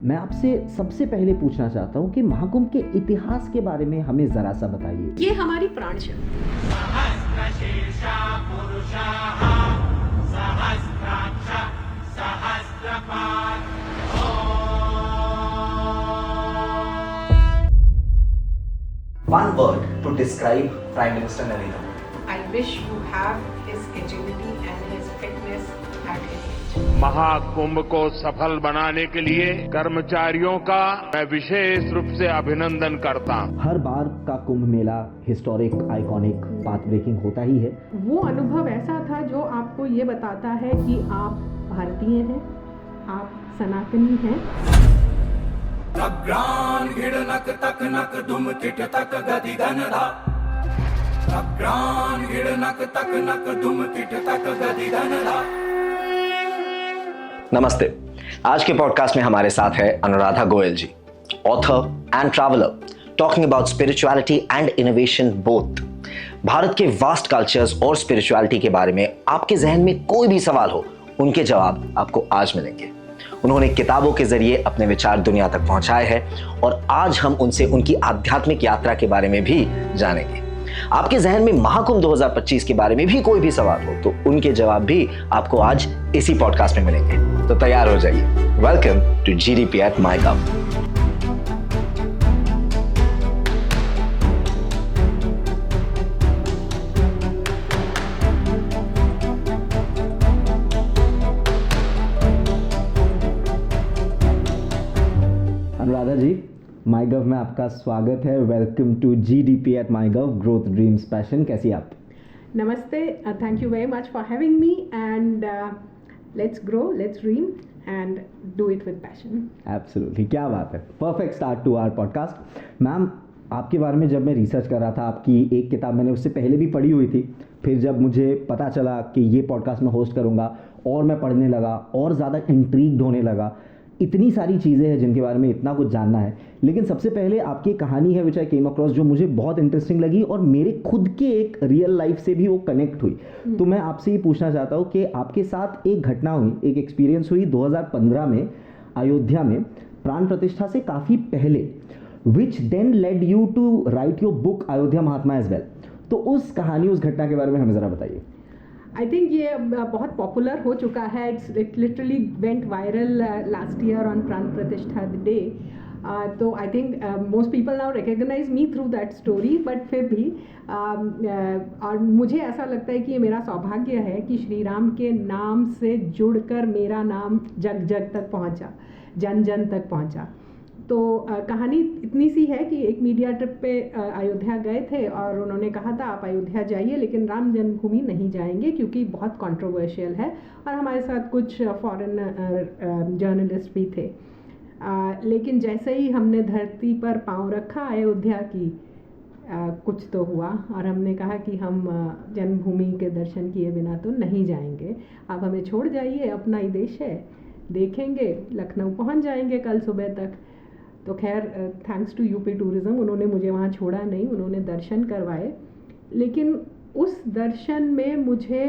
मैं आपसे सबसे पहले पूछना चाहता हूँ कि महाकुंभ के इतिहास के बारे में हमें जरा सा बताइए। ये हमारी प्राण शक्ति। One word to describe Prime Minister Narendra Modi. I wish you have his agility and his fitness at his age. Mahakumbh को सफल बनाने के लिए कर्मचारियों का मैं विशेष रूप से अभिनंदन करता हूं। हर बार का Kumbh Mela historic, iconic, path breaking होता ही है। वो अनुभव ऐसा था जो आपको ये बताता है कि आप भारतीय हैं, आप सनातनी हैं। अग्रान घिड़नक तक नक दुम किट तक गति गनधा अग्रान घिड़नक तक नक दुम किट तक गति गनधा। नमस्ते। आज के पॉडकास्ट में हमारे साथ है Anuradha Goyal ji, author and traveller, talking about spirituality and innovation both. Bharat के वास्ट कल्चर्स और स्पिरिचुअलिटी के बारे में आपके जहन में कोई भी सवाल हो, उनके जवाब आपको आज मिलेंगे। उन्होंने किताबों के जरिए अपने विचार दुनिया तक पहुंचाए हैं और आज हम उनसे उनकी आध्यात्मिक यात्रा के बारे में भी जानेंगे। आपके जहन में महाकुंभ 2025 के बारे में भी कोई भी सवाल हो तो उनके जवाब भी आपको आज इसी पॉडकास्ट में मिलेंगे। तो तैयार हो जाइए। Welcome to GDP at MyGov. Anuradha ji, MyGov में आपका स्वागत है। Welcome to GDP at MyGov, growth dreams passion. कैसी आप? नमस्ते, thank you very much for having me and let's grow, let's dream and do it with passion. Absolutely, क्या बात है। Perfect start to our podcast. Ma'am, आपके बारे में जब मैं रिसर्च कर रहा था, आपकी एक किताब मैंने उससे पहले भी पढ़ी हुई थी, फिर जब मुझे पता चला कि ये पॉडकास्ट मैं होस्ट करूँगा और मैं पढ़ने लगा और ज़्यादा इंट्रीग्ड होने लगा। इतनी सारी चीज़ें हैं जिनके बारे में इतना कुछ जानना है, लेकिन सबसे पहले आपकी कहानी है विच आई केम अक्रॉस, जो मुझे बहुत इंटरेस्टिंग लगी और मेरे खुद के एक रियल लाइफ से भी वो कनेक्ट हुई। तो मैं आपसे ये पूछना चाहता हूँ कि आपके साथ एक घटना हुई, एक एक्सपीरियंस हुई 2015 में अयोध्या में, प्राण प्रतिष्ठा से काफ़ी पहले, which then led you to write your book Ayodhya Mahatma as well. तो उस कहानी, उस घटना के बारे में हमें ज़रा बताइए। आई थिंक ये बहुत पॉपुलर हो चुका है। It literally went viral last year on Pran Pratishtha day. तो I think most people now recognise me through that story, but फिर भी और मुझे ऐसा लगता है कि ये मेरा सौभाग्य है कि श्री राम के नाम से जुड़कर मेरा नाम जग जग तक पहुंचा, जन जन तक पहुंचा। तो कहानी इतनी सी है कि एक मीडिया ट्रिप पे अयोध्या गए थे और उन्होंने कहा था आप अयोध्या जाइए लेकिन राम जन्मभूमि नहीं जाएंगे क्योंकि बहुत कंट्रोवर्शियल है, और हमारे साथ कुछ फॉरेन जर्नलिस्ट भी थे। लेकिन जैसे ही हमने धरती पर पांव रखा अयोध्या की, कुछ तो हुआ और हमने कहा कि हम जन्मभूमि के दर्शन किए बिना तो नहीं जाएंगे, आप हमें छोड़ जाइए, अपना ही देश है, देखेंगे, लखनऊ पहुंच जाएंगे कल सुबह तक। तो खैर, थैंक्स टू यूपी टूरिज़्म, उन्होंने मुझे वहाँ छोड़ा नहीं, उन्होंने दर्शन करवाए। लेकिन उस दर्शन में मुझे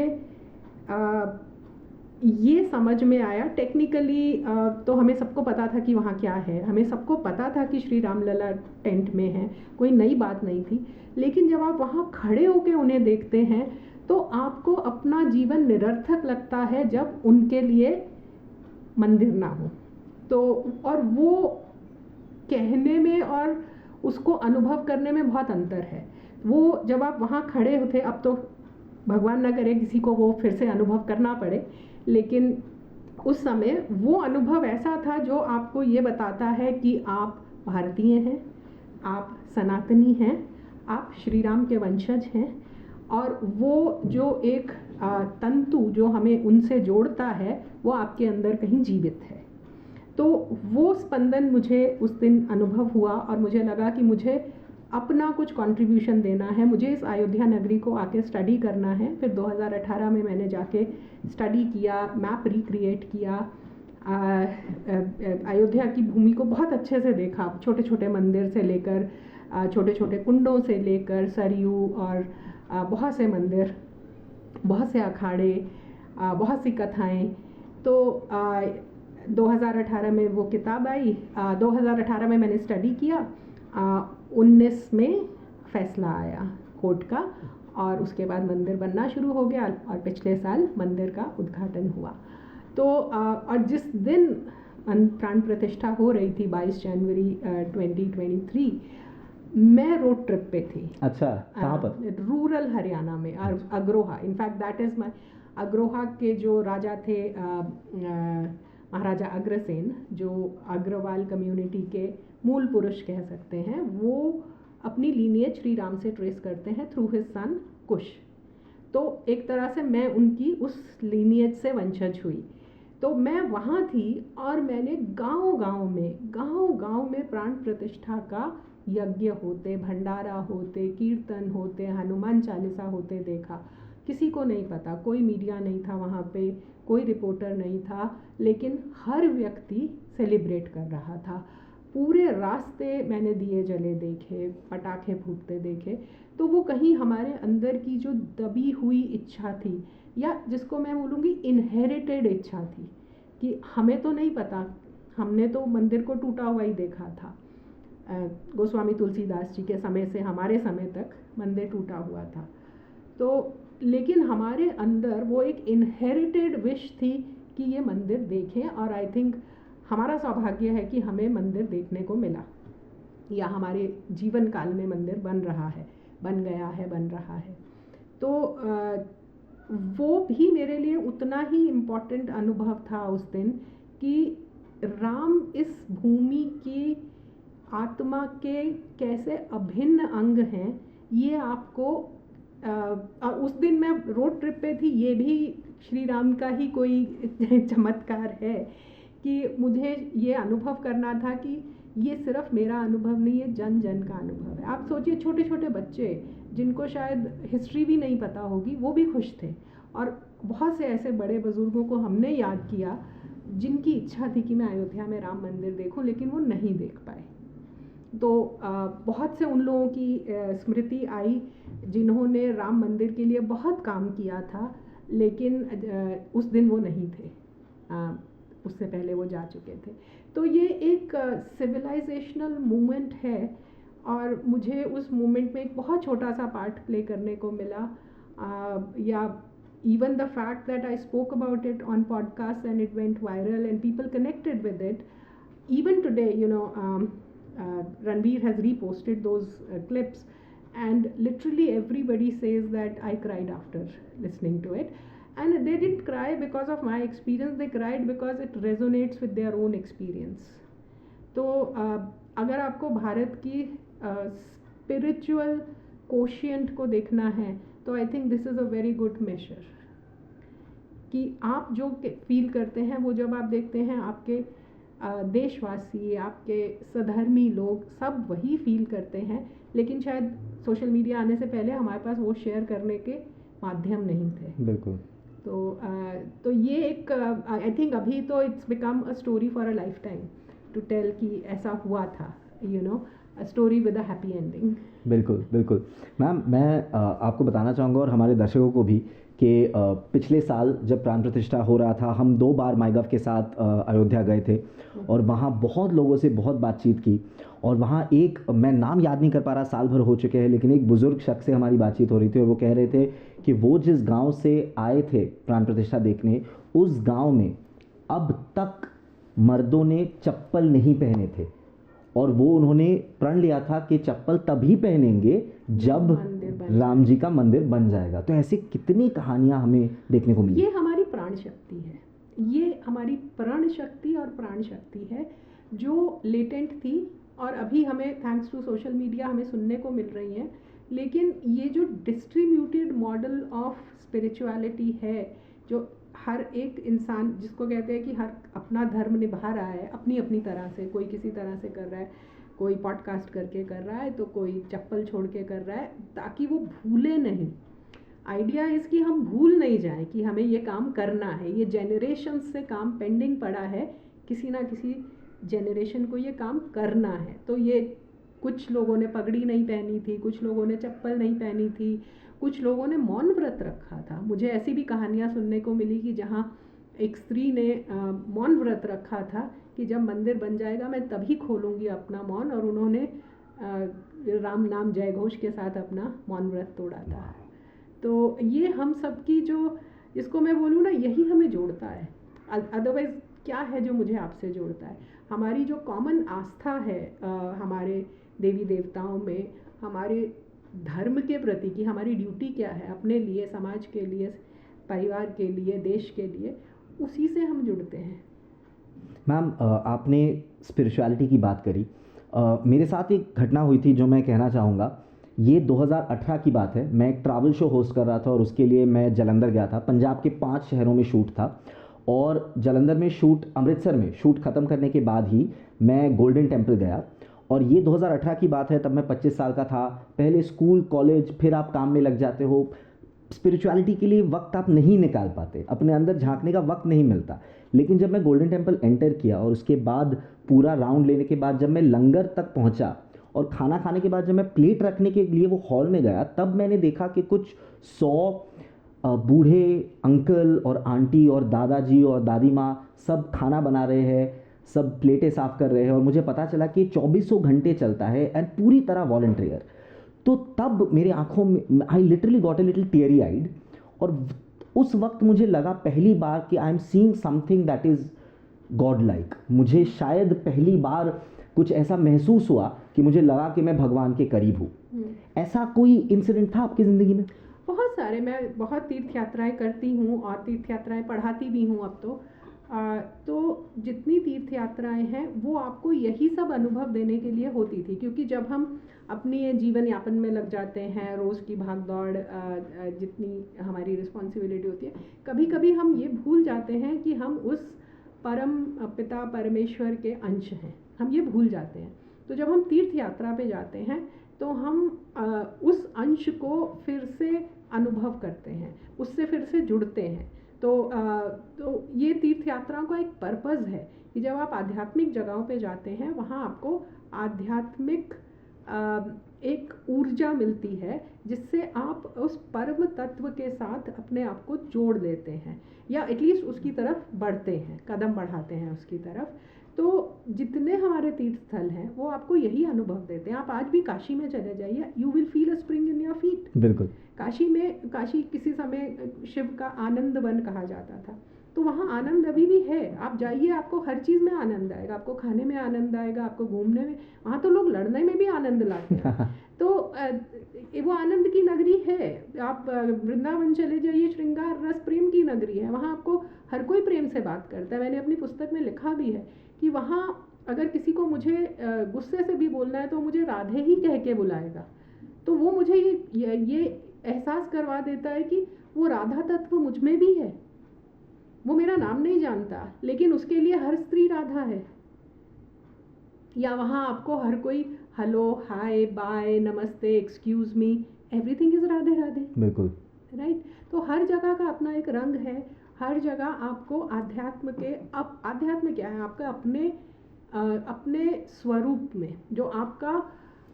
ये समझ में आया, टेक्निकली तो हमें सबको पता था कि वहाँ क्या है, हमें सबको पता था कि श्री रामलला टेंट में है, कोई नई बात नहीं थी। लेकिन जब आप वहाँ खड़े होकर उन्हें देखते हैं तो आपको अपना जीवन निरर्थक लगता है जब उनके लिए मंदिर ना हो। तो और वो कहने में और उसको अनुभव करने में बहुत अंतर है। वो जब आप वहाँ खड़े होते, अब तो भगवान ना करे किसी को वो फिर से अनुभव करना पड़े, लेकिन उस समय वो अनुभव ऐसा था जो आपको ये बताता है कि आप भारतीय हैं, आप सनातनी हैं, आप श्री राम के वंशज हैं, और वो जो एक तंतु जो हमें उनसे जोड़ता है वो आपके अंदर कहीं जीवित है। तो वो स्पंदन मुझे उस दिन अनुभव हुआ और मुझे लगा कि मुझे अपना कुछ कंट्रीब्यूशन देना है, मुझे इस अयोध्या नगरी को आके स्टडी करना है। फिर 2018 में मैंने जाके स्टडी किया, मैप रिक्रिएट किया, अयोध्या की भूमि को बहुत अच्छे से देखा, छोटे छोटे मंदिर से लेकर छोटे छोटे कुंडों से लेकर सरयू और बहुत से मंदिर, बहुत से अखाड़े, बहुत सी कथाएं। तो 2018 में वो किताब आई, 2018 में मैंने स्टडी किया, 19 में फैसला आया कोर्ट का और उसके बाद मंदिर बनना शुरू हो गया और पिछले साल मंदिर का उद्घाटन हुआ। तो और जिस दिन प्राण प्रतिष्ठा हो रही थी 22 जनवरी 2023, मैं रोड ट्रिप पे थी। अच्छा, कहाँ पर? रूरल हरियाणा में, Agroha. In fact that is my, Agroha के जो राजा थे महाराजा अग्रसेन, जो अग्रवाल कम्युनिटी के मूल पुरुष कह सकते हैं, वो अपनी लीनिएज श्री राम से ट्रेस करते हैं थ्रू हिज सन कुश। तो एक तरह से मैं उनकी उस लीनिएज से वंशज हुई। तो मैं वहाँ थी और मैंने गांव में प्राण प्रतिष्ठा का यज्ञ होते, भंडारा होते, कीर्तन होते, हनुमान चालीसा होते देखा। किसी को नहीं पता, कोई मीडिया नहीं था वहाँ पे, कोई रिपोर्टर नहीं था, लेकिन हर व्यक्ति सेलिब्रेट कर रहा था। पूरे रास्ते मैंने दिए जले देखे, पटाखे फूटते देखे। तो वो कहीं हमारे अंदर की जो दबी हुई इच्छा थी, या जिसको मैं बोलूँगी इनहेरिटेड इच्छा थी, कि हमें तो नहीं पता, हमने तो मंदिर को टूटा हुआ ही देखा था। गोस्वामी तुलसीदास जी के समय से हमारे समय तक मंदिर टूटा हुआ था। तो लेकिन हमारे अंदर वो एक इनहेरिटेड विश थी कि ये मंदिर देखें, और आई थिंक हमारा सौभाग्य है कि हमें मंदिर देखने को मिला, या हमारे जीवन काल में मंदिर बन रहा है, बन रहा है। तो वो भी मेरे लिए उतना ही इम्पोर्टेंट अनुभव था उस दिन, कि राम इस भूमि की आत्मा के कैसे अभिन्न अंग हैं, ये आपको उस दिन मैं रोड ट्रिप पे थी, ये भी श्री राम का ही कोई चमत्कार है कि मुझे ये अनुभव करना था कि ये सिर्फ मेरा अनुभव नहीं है, जन जन का अनुभव है। आप सोचिए, छोटे छोटे बच्चे जिनको शायद हिस्ट्री भी नहीं पता होगी, वो भी खुश थे। और बहुत से ऐसे बड़े बुजुर्गों को हमने याद किया जिनकी इच्छा थी कि मैं अयोध्या में राम मंदिर देखूं, लेकिन वो नहीं देख पाए। तो बहुत से उन लोगों की स्मृति आई जिन्होंने राम मंदिर के लिए बहुत काम किया था, लेकिन उस दिन वो नहीं थे, उससे पहले वो जा चुके थे। तो ये एक सिविलाइजेशनल मूवमेंट है, और मुझे उस मूवमेंट में एक बहुत छोटा सा पार्ट प्ले करने को मिला। या even the fact that I spoke about it on podcasts and it went viral and people connected with it. Even today, Ranveer has reposted those clips, and literally everybody says that I cried after listening to it. And they didn't cry because of my experience, they cried because it resonates with their own experience. तो अगर आपको भारत की spiritual quotient को देखना है, तो I think this is a very good measure, कि आप जो फील करते हैं वो जब आप देखते हैं आपके देशवासी, आपके सधर्मी लोग सब वही फील करते हैं, लेकिन शायद सोशल मीडिया आने से पहले हमारे पास वो शेयर करने के माध्यम नहीं थे। बिल्कुल। तो ये एक आई थिंक अभी तो it's become a story for a lifetime to tell कि ऐसा हुआ था, a story with a happy ending. बिल्कुल बिल्कुल। मैम, मैं आपको बताना चाहूँगा और हमारे दर्शकों को भी कि पिछले साल जब प्राण प्रतिष्ठा हो रहा था, हम 2 बार माईगव के साथ अयोध्या गए थे और वहाँ बहुत लोगों से बहुत बातचीत की। और वहाँ एक, मैं नाम याद नहीं कर पा रहा, साल भर हो चुके हैं, लेकिन एक बुज़ुर्ग शख्स से हमारी बातचीत हो रही थी और वो कह रहे थे कि वो जिस गांव से आए थे प्राण प्रतिष्ठा देखने, उस गांव में अब तक मर्दों ने चप्पल नहीं पहने थे, और वो उन्होंने प्रण लिया था कि चप्पल तभी पहनेंगे जब राम जी का मंदिर बन जाएगा। तो ऐसी कितनी कहानियां हमें देखने को मिली। ये हमारी प्राण शक्ति है, ये हमारी प्राण शक्ति और प्राण शक्ति है जो लेटेंट थी, और अभी हमें थैंक्स टू सोशल मीडिया हमें सुनने को मिल रही है। लेकिन ये जो डिस्ट्रीब्यूटेड मॉडल ऑफ स्पिरिचुअलिटी है, जो हर एक इंसान, जिसको कहते हैं कि हर अपना धर्म निभा रहा है अपनी अपनी तरह से, कोई किसी तरह से कर रहा है, कोई पॉडकास्ट करके कर रहा है, तो कोई चप्पल छोड़ के कर रहा है, ताकि वो भूले नहीं। आइडिया इज़ कि हम भूल नहीं जाएं कि हमें ये काम करना है। ये जनरेशन से काम पेंडिंग पड़ा है, किसी ना किसी जनरेशन को ये काम करना है। तो ये कुछ लोगों ने पगड़ी नहीं पहनी थी, कुछ लोगों ने चप्पल नहीं पहनी थी, कुछ लोगों ने मौन व्रत रखा था। मुझे ऐसी भी कहानियाँ सुनने को मिली कि जहाँ एक स्त्री ने मौन व्रत रखा था कि जब मंदिर बन जाएगा मैं तभी खोलूँगी अपना मौन, और उन्होंने राम नाम जय घोष के साथ अपना मौन व्रत तोड़ा था। तो ये हम सब की जो, इसको मैं बोलूँ ना, यही हमें जोड़ता है। अदरवाइज़ क्या है जो मुझे आपसे जोड़ता है? हमारी जो कॉमन आस्था है हमारे देवी देवताओं में, हमारे धर्म के प्रति कि हमारी ड्यूटी क्या है अपने लिए, समाज के लिए, परिवार के लिए, देश के लिए, उसी से हम जुड़ते हैं। मैम आपने स्पिरिचुअलिटी की बात करी, मेरे साथ एक घटना हुई थी जो मैं कहना चाहूँगा। ये 2018 की बात है। मैं एक ट्रैवल शो होस्ट कर रहा था और उसके लिए मैं जालंधर गया था। पंजाब के 5 शहरों में शूट था और जालंधर में शूट, अमृतसर में शूट ख़त्म करने के बाद ही मैं गोल्डन टेम्पल गया। और ये 2018 की बात है, तब मैं 25 साल का था। पहले स्कूल, कॉलेज, फिर आप काम में लग जाते हो। स्पिरिचुअलिटी के लिए वक्त आप नहीं निकाल पाते, अपने अंदर झांकने का वक्त नहीं मिलता। लेकिन जब मैं गोल्डन टेम्पल एंटर किया और उसके बाद पूरा राउंड लेने के बाद जब मैं लंगर तक पहुंचा और खाना खाने के बाद जब मैं प्लेट रखने के लिए वो हॉल में गया, तब मैंने देखा कि कुछ 100 बूढ़े अंकल और आंटी और दादाजी और दादी माँ सब खाना बना रहे हैं, सब प्लेटें साफ़ कर रहे हैं। और मुझे पता चला कि 2400 घंटे चलता है एंड पूरी तरह वॉलंटियर। तो तब मेरे आंखों में I literally got a little teary eyed. और उस वक्त मुझे लगा पहली बार कि I am seeing something that is god like. मुझे शायद पहली बार कुछ ऐसा महसूस हुआ कि मुझे लगा कि मैं भगवान के करीब हूँ। ऐसा कोई इंसिडेंट था आपकी ज़िंदगी में? बहुत सारे। मैं बहुत तीर्थ यात्राएं करती हूँ और तीर्थ यात्राएं पढ़ाती भी हूँ अब तो जितनी तीर्थ यात्राएं हैं वो आपको यही सब अनुभव देने के लिए होती थी, क्योंकि जब हम अपनी जीवन यापन में लग जाते हैं, रोज़ की भाग दौड़, जितनी हमारी रिस्पॉन्सिबिलिटी होती है, कभी कभी हम ये भूल जाते हैं कि हम उस परम पिता परमेश्वर के अंश हैं, हम ये भूल जाते हैं। तो जब हम तीर्थ यात्रा पे जाते हैं तो हम उस अंश को फिर से अनुभव करते हैं, उससे फिर से जुड़ते हैं। तो ये तीर्थ यात्राओं का एक पर्पज़ है कि जब आप आध्यात्मिक जगहों पे जाते हैं वहाँ आपको आध्यात्मिक एक ऊर्जा मिलती है जिससे आप उस परम तत्व के साथ अपने आप को जोड़ देते हैं, या एटलीस्ट उसकी तरफ बढ़ते हैं, कदम बढ़ाते हैं उसकी तरफ। तो जितने हमारे तीर्थ स्थल हैं वो आपको यही अनुभव देते हैं। आप आज भी काशी में चले जाइए, you will feel a spring in your feet. बिल्कुल। काशी किसी समय शिव का आनंद वन कहा जाता था, तो वहाँ आनंद अभी भी है। आप जाइए, आपको हर चीज़ में आनंद आएगा, आपको खाने में आनंद आएगा, आपको घूमने में, वहाँ तो लोग लड़ने में भी आनंद लाते हैं। तो वो आनंद की नगरी है। आप वृंदावन चले जाइए, श्रृंगार रस प्रेम की नगरी है, वहाँ आपको हर कोई प्रेम से बात करता है। मैंने अपनी पुस्तक में लिखा भी है कि वहाँ अगर किसी को मुझे गुस्से से भी बोलना है तो मुझे राधे ही कह के बुलाएगा। तो वो मुझे ये एहसास करवा देता है कि वो राधा तत्व मुझ में भी है। वो मेरा नाम नहीं जानता लेकिन उसके लिए हर स्त्री राधा है। या वहाँ आपको हर कोई हेलो, हाय, बाय, नमस्ते, excuse me, everything is Radhe Radhe. बिल्कुल राइट। तो हर जगह का अपना एक रंग है, हर जगह आपको अध्यात्म क्या है, आपका अपने स्वरूप में जो आपका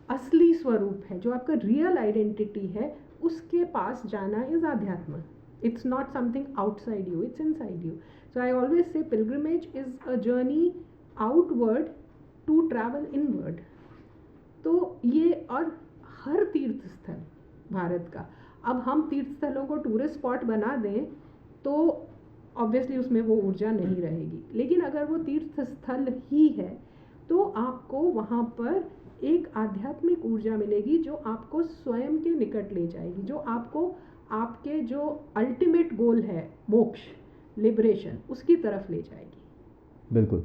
असली स्वरूप है, जो आपका रियल आइडेंटिटी है, उसके पास जाना इज अध्यात्म। It's not something outside you, it's inside you. So I always say pilgrimage is a journey outward to travel inward. तो ये, और हर तीर्थ स्थल भारत का, अब हम तीर्थ स्थलों को टूरिस्ट स्पॉट बना दें तो ऑब्वियसली उसमें वो ऊर्जा नहीं रहेगी, लेकिन अगर वो तीर्थ स्थल ही है तो आपको वहाँ पर एक आध्यात्मिक ऊर्जा मिलेगी जो आपको स्वयं के निकट ले जाएगी, जो आपको आपके जो अल्टीमेट गोल है, मोक्ष, लिबरेशन, उसकी तरफ ले जाएगी। बिल्कुल।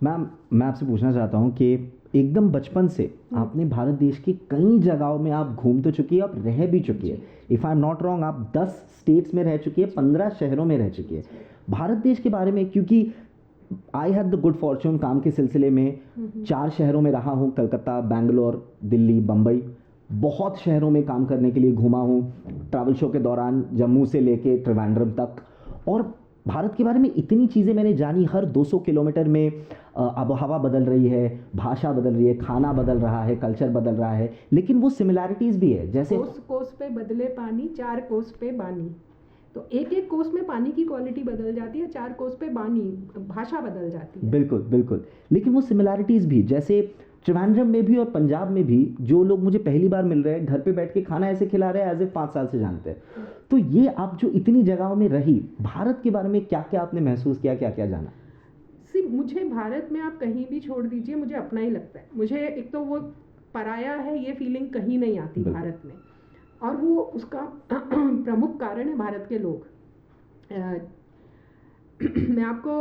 मैम, मैं आपसे पूछना चाहता हूँ कि एकदम बचपन से आपने भारत देश की कई जगहों में आप घूम तो चुकी है, आप रह भी चुकी है। If I am not wrong, आप 10 स्टेट्स में रह चुकी है, 15 शहरों में रह चुकी है। भारत देश के बारे में, क्योंकि I had the good Fortune, काम के सिलसिले में 4 शहरों में रहा हूँ, कलकत्ता, बेंगलोर, दिल्ली, बम्बई, बहुत शहरों में काम करने के लिए घूमा हूँ ट्रैवल शो के दौरान, जम्मू से लेके त्रिवेंद्रम तक। और भारत के बारे में इतनी चीज़ें मैंने जानी। हर 200 किलोमीटर में आबोहवा बदल रही है, भाषा बदल रही है, खाना बदल रहा है, कल्चर बदल रहा है, लेकिन वो सिमिलैरिटीज़ भी है। जैसे कोस पे बदले पानी, 4 कोस पे बानी। तो एक एक कोस में पानी की क्वालिटी बदल जाती है, 4 कोस पे भाषा बदल जाती है। बिल्कुल बिल्कुल, लेकिन वो सिमिलैरिटीज़ भी, जैसे त्रिवेंद्रम में भी और पंजाब में भी जो लोग मुझे पहली बार मिल रहे हैं, घर पे बैठ के खाना ऐसे खिला रहे हैं एज ए 5 साल से जानते हैं। तो ये आप जो इतनी जगहों में रही, भारत के बारे में क्या क्या आपने महसूस किया, क्या क्या जाना? मुझे भारत में आप कहीं भी छोड़ दीजिए, मुझे अपना ही लगता है। मुझे एक तो वो पराया है ये फीलिंग कहीं नहीं आती भारत में, और वो उसका प्रमुख कारण है भारत के लोग। मैं आपको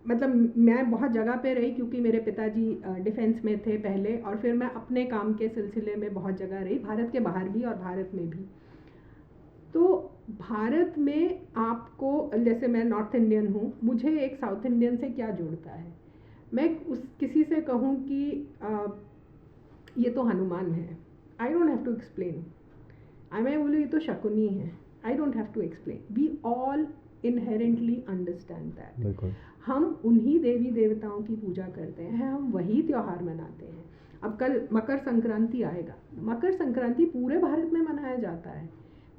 मतलब मैं बहुत जगह पे रही क्योंकि मेरे पिताजी डिफेंस में थे पहले, और फिर मैं अपने काम के सिलसिले में बहुत जगह रही, भारत के बाहर भी और भारत में भी। तो भारत में आपको, जैसे मैं नॉर्थ इंडियन हूँ, मुझे एक साउथ इंडियन से क्या जोड़ता है? मैं किसी से कहूँ कि ये तो हनुमान है, I don't have to explain. मैं बोलूँ ये तो शकुनी है, I don't have to explain. We all inherently understand that. बिल्कुल। हम उन्हीं देवी देवताओं की पूजा करते हैं, हम वही त्यौहार मनाते हैं। अब कल मकर संक्रांति आएगा, मकर संक्रांति पूरे भारत में मनाया जाता है,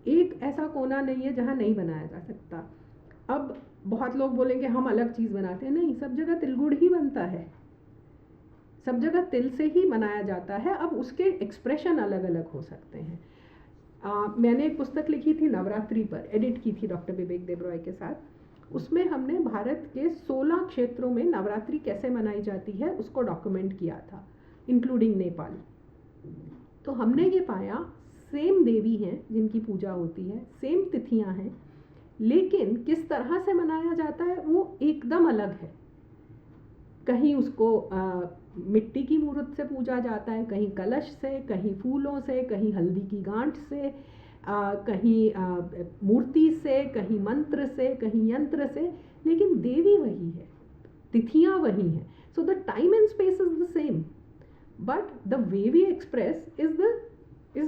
एक ऐसा कोना नहीं है जहाँ नहीं बनाया जा सकता। अब बहुत लोग बोलेंगे हम अलग चीज़ बनाते हैं, नहीं, सब जगह तिलगुड़ ही बनता है, सब जगह तिल से ही मनाया जाता है। अब उसके एक्सप्रेशन अलग अलग हो सकते हैं। मैंने एक पुस्तक लिखी थी नवरात्रि पर, एडिट की थी डॉक्टर विवेक देबरॉय के साथ। उसमें हमने भारत के 16 क्षेत्रों में नवरात्रि कैसे मनाई जाती है उसको डॉक्यूमेंट किया था, इंक्लूडिंग नेपाल। तो हमने ये पाया सेम देवी हैं जिनकी पूजा होती है, सेम तिथियां हैं, लेकिन किस तरह से मनाया जाता है वो एकदम अलग है। कहीं उसको मिट्टी की मूर्त से पूजा जाता है, कहीं कलश से, कहीं फूलों से, कहीं हल्दी की गांठ से, कहीं मूर्ति से, कहीं मंत्र से, कहीं यंत्र से, लेकिन देवी वही है, तिथियां वही हैं। So the time and space is the same, but the way we express is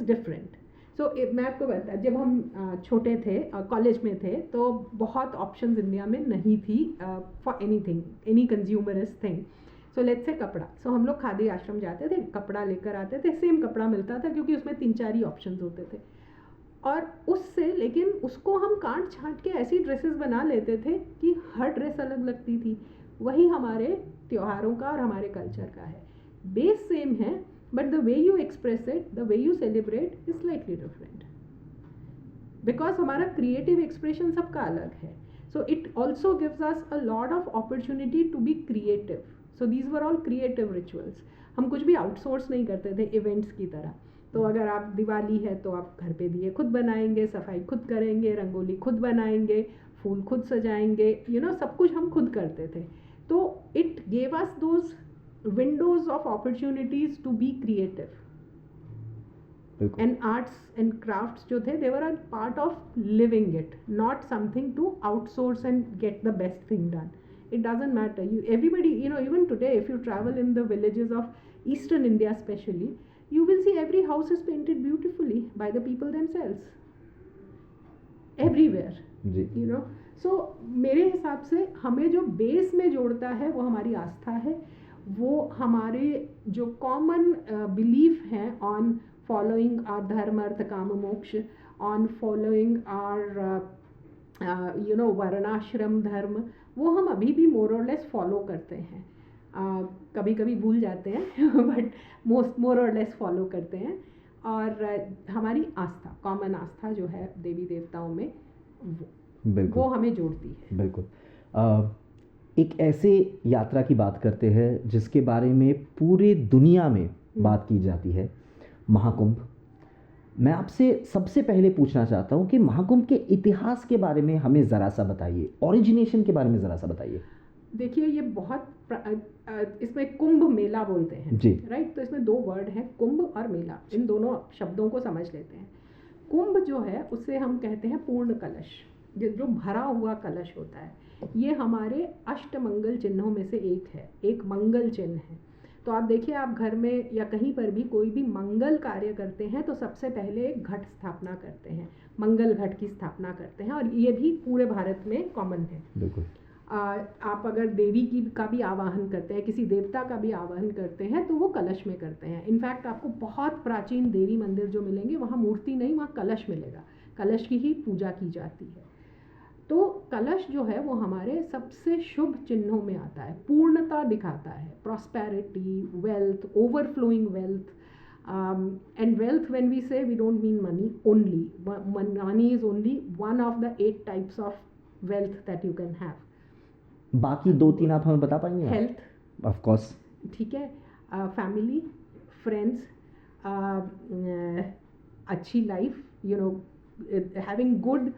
different. So मैं आपको बता, जब हम छोटे थे, कॉलेज में थे, तो बहुत ऑप्शंस इंडिया में नहीं थी for anything, any consumerist thing. So let's say कपड़ा, सो हम लोग खादी आश्रम जाते थे, कपड़ा लेकर आते थे, सेम कपड़ा मिलता था क्योंकि उसमें 3-4 ही ऑप्शंस होते थे। और उससे, लेकिन उसको हम काट छांट के ऐसी ड्रेसेस बना लेते थे कि हर ड्रेस अलग लगती थी। वही हमारे त्योहारों का और हमारे कल्चर का है, बेस सेम है, but the way you express it, the way you celebrate is slightly different, because हमारा creative expression सबका अलग है। So it also gives us a lot of opportunity to be creative. So these were all creative rituals. हम कुछ भी outsource नहीं करते थे events की तरह। तो अगर आप दिवाली है तो आप घर पे दिए खुद बनाएंगे, सफाई खुद करेंगे, रंगोली खुद बनाएंगे, फूल खुद सजाएंगे, सब कुछ हम खुद करते थे। तो it gave us those windows of opportunities to be creative. And arts and crafts जो थे, they were a part of living it, not something to outsource and get the best thing done. It doesn't matter. Everybody, even today, if you travel in the villages of Eastern India especially, you will see every house is painted beautifully by the people themselves. Everywhere. So मेरे हिसाब से हमें जो base में जोड़ता है वो हमारी आस्था है, वो हमारे जो कॉमन बिलीफ हैं ऑन फॉलोइंग आर धर्म अर्थ काम मोक्ष, ऑन फॉलोइंग आर वर्णाश्रम धर्म, वो हम अभी भी मोर और लेस फॉलो करते हैं। कभी कभी भूल जाते हैं बट मोर और लेस फॉलो करते हैं। और हमारी आस्था, कॉमन आस्था जो है देवी देवताओं में, वो हमें जोड़ती है। बिल्कुल। एक ऐसे यात्रा की बात करते हैं जिसके बारे में पूरे दुनिया में बात की जाती है, महाकुंभ। मैं आपसे सबसे पहले पूछना चाहता हूँ कि महाकुंभ के इतिहास के बारे में हमें ज़रा सा बताइए, ओरिजिनेशन के बारे में ज़रा सा बताइए। देखिए, ये बहुत इसमें कुंभ मेला बोलते हैं जी, राइट। तो इसमें 2 वर्ड हैं, कुंभ और मेला। इन दोनों शब्दों को समझ लेते हैं। कुंभ जो है उससे हम कहते हैं पूर्ण कलश, जो भरा हुआ कलश होता है। ये हमारे अष्टमंगल चिन्हों में से एक है, एक मंगल चिन्ह है। तो आप देखिए, आप घर में या कहीं पर भी कोई भी मंगल कार्य करते हैं तो सबसे पहले एक घट स्थापना करते हैं, मंगल घट की स्थापना करते हैं, और ये भी पूरे भारत में कॉमन है। बिल्कुल। आप अगर देवी का भी आवाहन करते हैं, किसी देवता का भी आवाहन करते हैं, तो वो कलश में करते हैं। इनफैक्ट आपको बहुत प्राचीन देवी मंदिर जो मिलेंगे, वहाँ मूर्ति नहीं, वहाँ कलश मिलेगा, कलश की ही पूजा की जाती है। तो कलश जो है वो हमारे सबसे शुभ चिन्हों में आता है, पूर्णता दिखाता है, prosperity, wealth, overflowing wealth. And wealth, when we say, we don't mean money only. Money is only one of the 8 types of wealth that you can have. बाकी 2-3 आप हमें बता पाएंगे? Health, of course. ठीक है, फैमिली, फ्रेंड्स, अच्छी life, you know, having good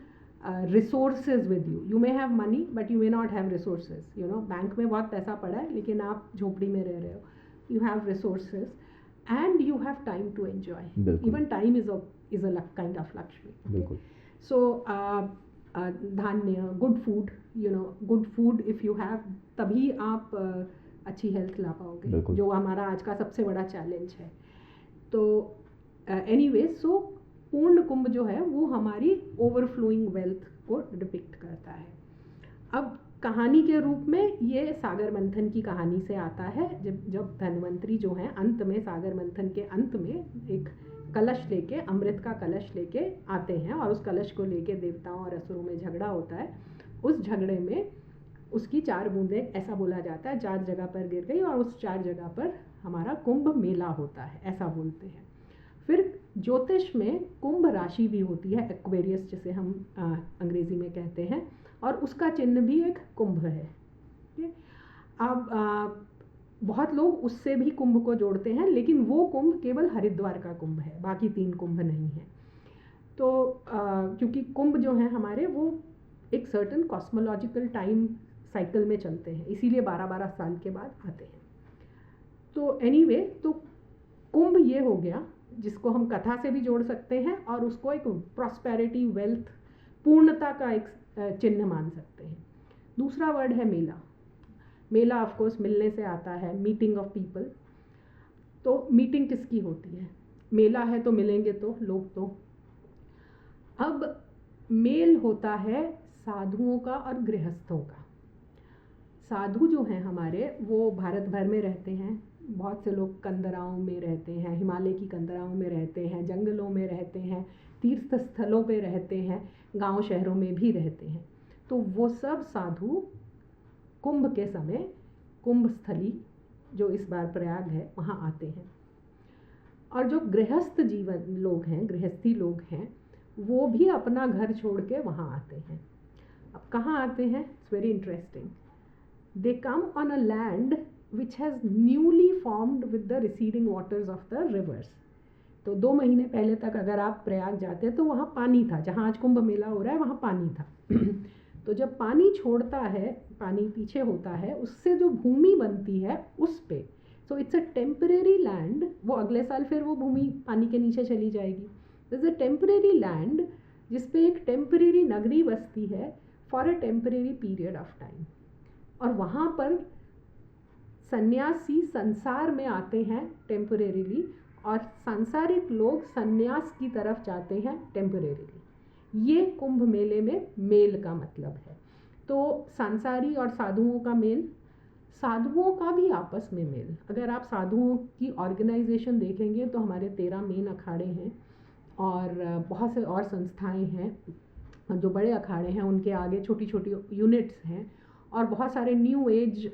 resources with you. You may have money but you may not have resources. You know, bank में बहुत पैसा पड़ा है लेकिन आप झोपड़ी में रह रहे हो. You have resources and you have time to enjoy. बिल्कुल. Even time is a kind of luxury. बिल्कुल. So धान्य, good food, you know, good food if you have, तभी आप अच्छी हेल्थ ला पाओगे, बिल्कुल. जो हमारा आज का सबसे बड़ा चैलेंज है. तो एनीवे, सो पूर्ण कुंभ जो है वो हमारी ओवरफ्लोइंग वेल्थ को डिपिक्ट करता है. अब कहानी के रूप में ये सागर मंथन की कहानी से आता है. जब धन्वंतरी जो हैं अंत में, सागर मंथन के अंत में एक कलश लेके, अमृत का कलश लेके आते हैं और उस कलश को लेके देवताओं और असुरों में झगड़ा होता है. उस झगड़े में उसकी 4 बूंदें, ऐसा बोला जाता है, 4 जगह पर गिर गई और उस 4 जगह पर हमारा कुंभ मेला होता है, ऐसा बोलते हैं. फिर ज्योतिष में कुंभ राशि भी होती है, एक्वेरियस जिसे हम अंग्रेजी में कहते हैं, और उसका चिन्ह भी एक कुंभ है. अब बहुत लोग उससे भी कुंभ को जोड़ते हैं, लेकिन वो कुंभ केवल हरिद्वार का कुंभ है, बाकी 3 कुंभ नहीं है. तो क्योंकि कुंभ जो है हमारे, वो एक सर्टन कॉस्मोलॉजिकल टाइम साइकिल में चलते हैं, इसीलिए 12-12 साल के बाद आते हैं. तो एनीवे, तो कुंभ ये हो गया जिसको हम कथा से भी जोड़ सकते हैं और उसको एक प्रॉस्पेरिटी, वेल्थ, पूर्णता का एक चिन्ह मान सकते हैं. दूसरा वर्ड है मेला. मेला ऑफ कोर्स मिलने से आता है, मीटिंग ऑफ पीपल. तो मीटिंग किसकी होती है? मेला है तो मिलेंगे तो लोग. तो अब मेल होता है साधुओं का और गृहस्थों का. साधु जो हैं हमारे, वो भारत भर में रहते हैं. बहुत से लोग कंदराओं में रहते हैं, हिमालय की कंदराओं में रहते हैं, जंगलों में रहते हैं, तीर्थ स्थलों पे रहते हैं, गांव शहरों में भी रहते हैं. तो वो सब साधु कुंभ के समय, कुंभ स्थली जो इस बार प्रयाग है, वहाँ आते हैं. और जो गृहस्थ जीवन लोग हैं, गृहस्थी लोग हैं, वो भी अपना घर छोड़ के वहाँ आते हैं. अब कहाँ आते हैं? It's very interesting. They come on a land which has newly formed with the receding waters of the rivers. तो 2 महीने पहले तक अगर आप प्रयाग जाते तो वहाँ पानी था, जहाँ आज कुंभ मेला हो रहा है वहाँ पानी था. तो जब पानी छोड़ता है, पानी पीछे होता है, उससे जो भूमि बनती है उस पे, so it's a temporary land. वो अगले साल फिर वो भूमि पानी के नीचे चली जाएगी. इट्स अ टेम्परेरी लैंड जिसपे एक टेम्परेरी नगरी बसती है for a temporary period of time. और वहाँ पर सन्यासी संसार में आते हैं टेम्परेरीली, और सांसारिक लोग सन्यास की तरफ जाते हैं टेम्परेरीली. ये कुंभ मेले में मेल का मतलब है. तो सांसारी और साधुओं का मेल, साधुओं का भी आपस में मेल. अगर आप साधुओं की ऑर्गेनाइजेशन देखेंगे तो हमारे 13 मेन अखाड़े हैं और बहुत से और संस्थाएं हैं. जो बड़े अखाड़े हैं उनके आगे छोटी छोटी यूनिट्स हैं, और बहुत सारे न्यू एज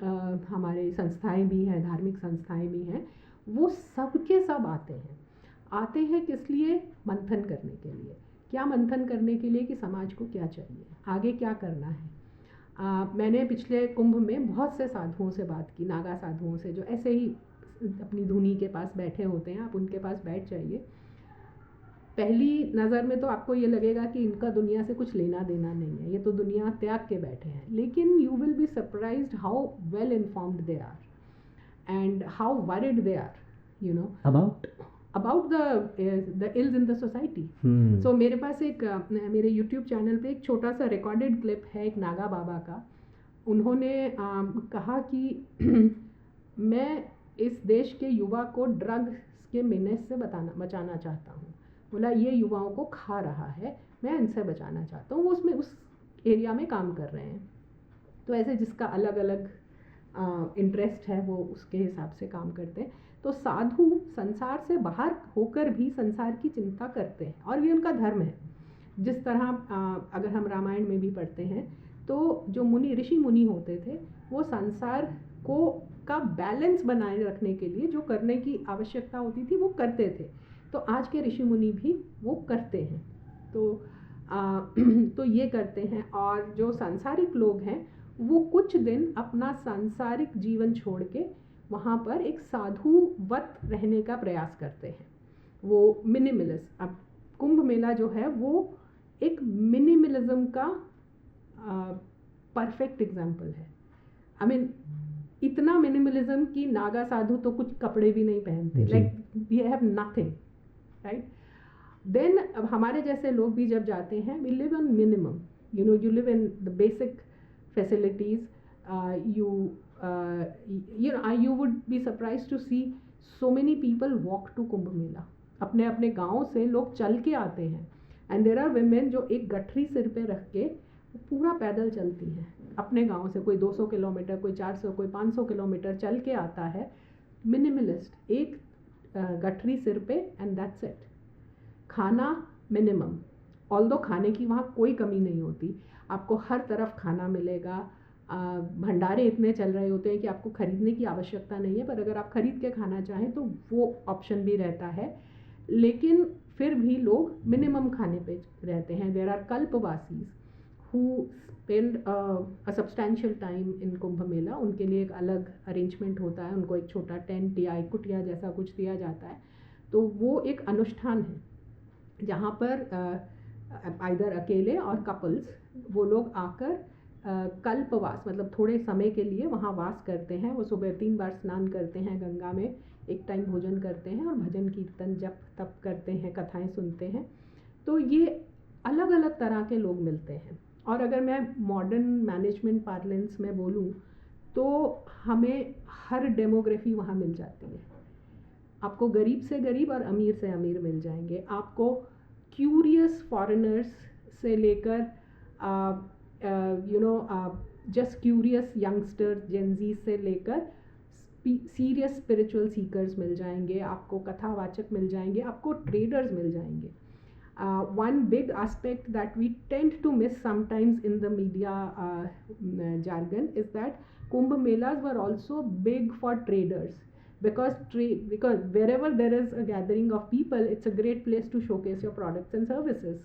हमारे संस्थाएं भी हैं, धार्मिक संस्थाएं भी हैं. वो सब के सब आते हैं किस लिए? मंथन करने के लिए. क्या मंथन करने के लिए? कि समाज को क्या चाहिए, आगे क्या करना है. मैंने पिछले कुंभ में बहुत से साधुओं से बात की, नागा साधुओं से, जो ऐसे ही अपनी धुनी के पास बैठे होते हैं. आप उनके पास बैठ जाइए. पहली नज़र में तो आपको ये लगेगा कि इनका दुनिया से कुछ लेना देना नहीं है, ये तो दुनिया त्याग के बैठे हैं. लेकिन you will be surprised how well informed they are and how worried they are, you know, about the ills in the society. So मेरे पास एक मेरे यूट्यूब चैनल पे एक छोटा सा रिकॉर्डेड क्लिप है एक नागा बाबा का. उन्होंने कहा कि मैं इस देश के युवा को ड्रग्स के मेनेस से बचाना चाहता हूँ. बोला ये युवाओं को खा रहा है, मैं इनसे बचाना चाहता हूँ. वो उसमें उस एरिया में काम कर रहे हैं. तो ऐसे जिसका अलग अलग इंटरेस्ट है वो उसके हिसाब से काम करते हैं. तो साधु संसार से बाहर होकर भी संसार की चिंता करते हैं और ये उनका धर्म है. जिस तरह अगर हम रामायण में भी पढ़ते हैं तो जो ऋषि मुनि होते थे वो संसार को का बैलेंस बनाए रखने के लिए जो करने की आवश्यकता होती थी वो करते थे। तो आज के ऋषि मुनि भी वो करते हैं। तो ये करते हैं। और जो सांसारिक लोग हैं वो कुछ दिन अपना सांसारिक जीवन छोड़ के वहाँ पर एक साधुवत रहने का प्रयास करते हैं। वो मिनिमलिस्ट। अब कुंभ मेला जो है वो एक मिनिमलिज्म का परफेक्ट एग्जाम्पल है। आई मीन इतना मिनिमलिज्म कि नागा साधु तो कुछ कपड़े भी नहीं पहनते, like they have nothing, right. Then अब हमारे जैसे लोग भी जब जाते हैं, we live on minimum, you live in the basic facilities, you would be surprised to see so many people walk to Kumbh Mela. अपने अपने गाँव से लोग चल के आते हैं। एंड देर आर women जो एक गठरी सिर पे रख के पूरा पैदल चलती हैं अपने गांव से। कोई 200 किलोमीटर, कोई 400, कोई 500 किलोमीटर चल के आता है। मिनिमलिस्ट, एक गठरी सिर पे एंड दैट्स इट। खाना मिनिमम, ऑल्दो खाने की वहाँ कोई कमी नहीं होती, आपको हर तरफ खाना मिलेगा। भंडारे इतने चल रहे होते हैं कि आपको खरीदने की आवश्यकता नहीं है, पर अगर आप खरीद के खाना चाहें तो वो ऑप्शन भी रहता है। लेकिन फिर भी लोग मिनिमम खाने पे रहते हैं। There are Kalpvasis who spend a substantial time in Kumbh Mela. उनके लिए एक अलग अरेंजमेंट होता है, उनको एक छोटा टेंट या एक कुटिया जैसा कुछ दिया जाता है। तो वो एक अनुष्ठान है जहाँ पर आइदर अकेले और कपल्स वो लोग आकर कल्पवास मतलब थोड़े समय के लिए वहाँ वास करते हैं। वो सुबह 3 बार स्नान करते हैं गंगा में, एक टाइम भोजन करते हैं और भजन कीर्तन जप तप करते हैं, कथाएं सुनते हैं। तो ये अलग अलग तरह के लोग मिलते हैं। और अगर मैं मॉडर्न मैनेजमेंट पार्लेंस में बोलूँ तो हमें हर डेमोग्राफी वहाँ मिल जाती है। आपको गरीब से गरीब और अमीर से अमीर मिल जाएंगे। आपको क्यूरियस फॉरेनर्स से लेकर जस्ट क्यूरियस यंगस्टर्स, जेनजी से लेकर सीरियस स्पिरिचुअल सीकर्स मिल जाएंगे। आपको कथावाचक मिल जाएंगे, आपको ट्रेडर्स मिल जाएंगे। One big aspect that we tend to miss sometimes in the media jargon is that Kumbh Melas were also big for traders, because wherever there is a gathering of people, it's a great place to showcase your products and services.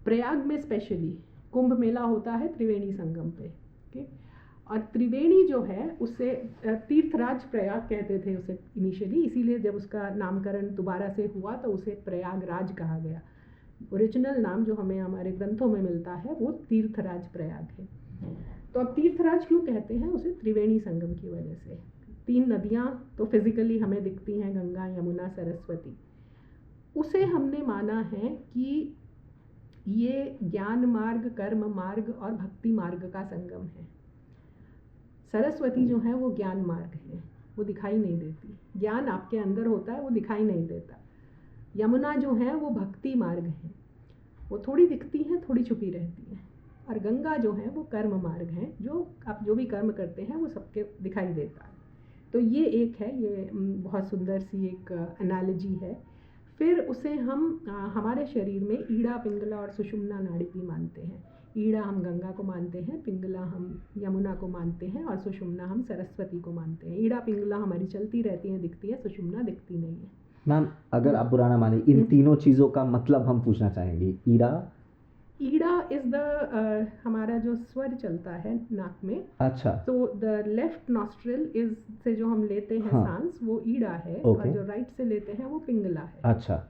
Prayag में specially Kumbh Mela होता है त्रिवेणी संगम पे, okay? और त्रिवेणी जो है उससे तीर्थराज प्रयाग कहते थे उसे इनिशियली, इसीलिए जब उसका नामकरण दोबारा से हुआ तो उसे प्रयागराज कहा गया। ओरिजिनल नाम जो हमें हमारे ग्रंथों में मिलता है वो तीर्थराज प्रयाग है। तो अब तीर्थराज क्यों कहते हैं उसे? त्रिवेणी संगम की वजह से। 3 नदियाँ तो फिजिकली हमें दिखती हैं, गंगा, यमुना, सरस्वती। उसे हमने माना है कि ये ज्ञान मार्ग, कर्म मार्ग और भक्ति मार्ग का संगम है। सरस्वती जो है वो ज्ञान मार्ग है, वो दिखाई नहीं देती। ज्ञान आपके अंदर होता है, वो दिखाई नहीं देता। यमुना जो है वो भक्ति मार्ग है, वो थोड़ी दिखती है, थोड़ी छुपी रहती है। और गंगा जो है वो कर्म मार्ग है, जो आप जो भी कर्म करते हैं वो सबके दिखाई देता है। तो ये एक है, ये बहुत सुंदर सी एक एनालॉजी है। फिर उसे हम हमारे शरीर में ईड़ा, पिंगला और सुषुम्ना नाड़ी भी मानते हैं। ईड़ा हम गंगा को मानते हैं, पिंगला हम यमुना को मानते हैं और सुषुम्ना हम सरस्वती को मानते हैं। ईड़ा पिंगला हमारी चलती रहती हैं, दिखती है, सुषुम्ना दिखती नहीं है। मैम अगर आप बुरा ना माने, इन तीनों चीज़ों का मतलब हम पूछना चाहेंगे। ईड़ा इज द हमारा जो स्वर चलता है नाक में। अच्छा। तो द लेफ्ट नॉस्ट्रिल इज से जो हम लेते हैं सांस वो ईड़ा है, और जो राइट से लेते हैं वो पिंगला है। अच्छा।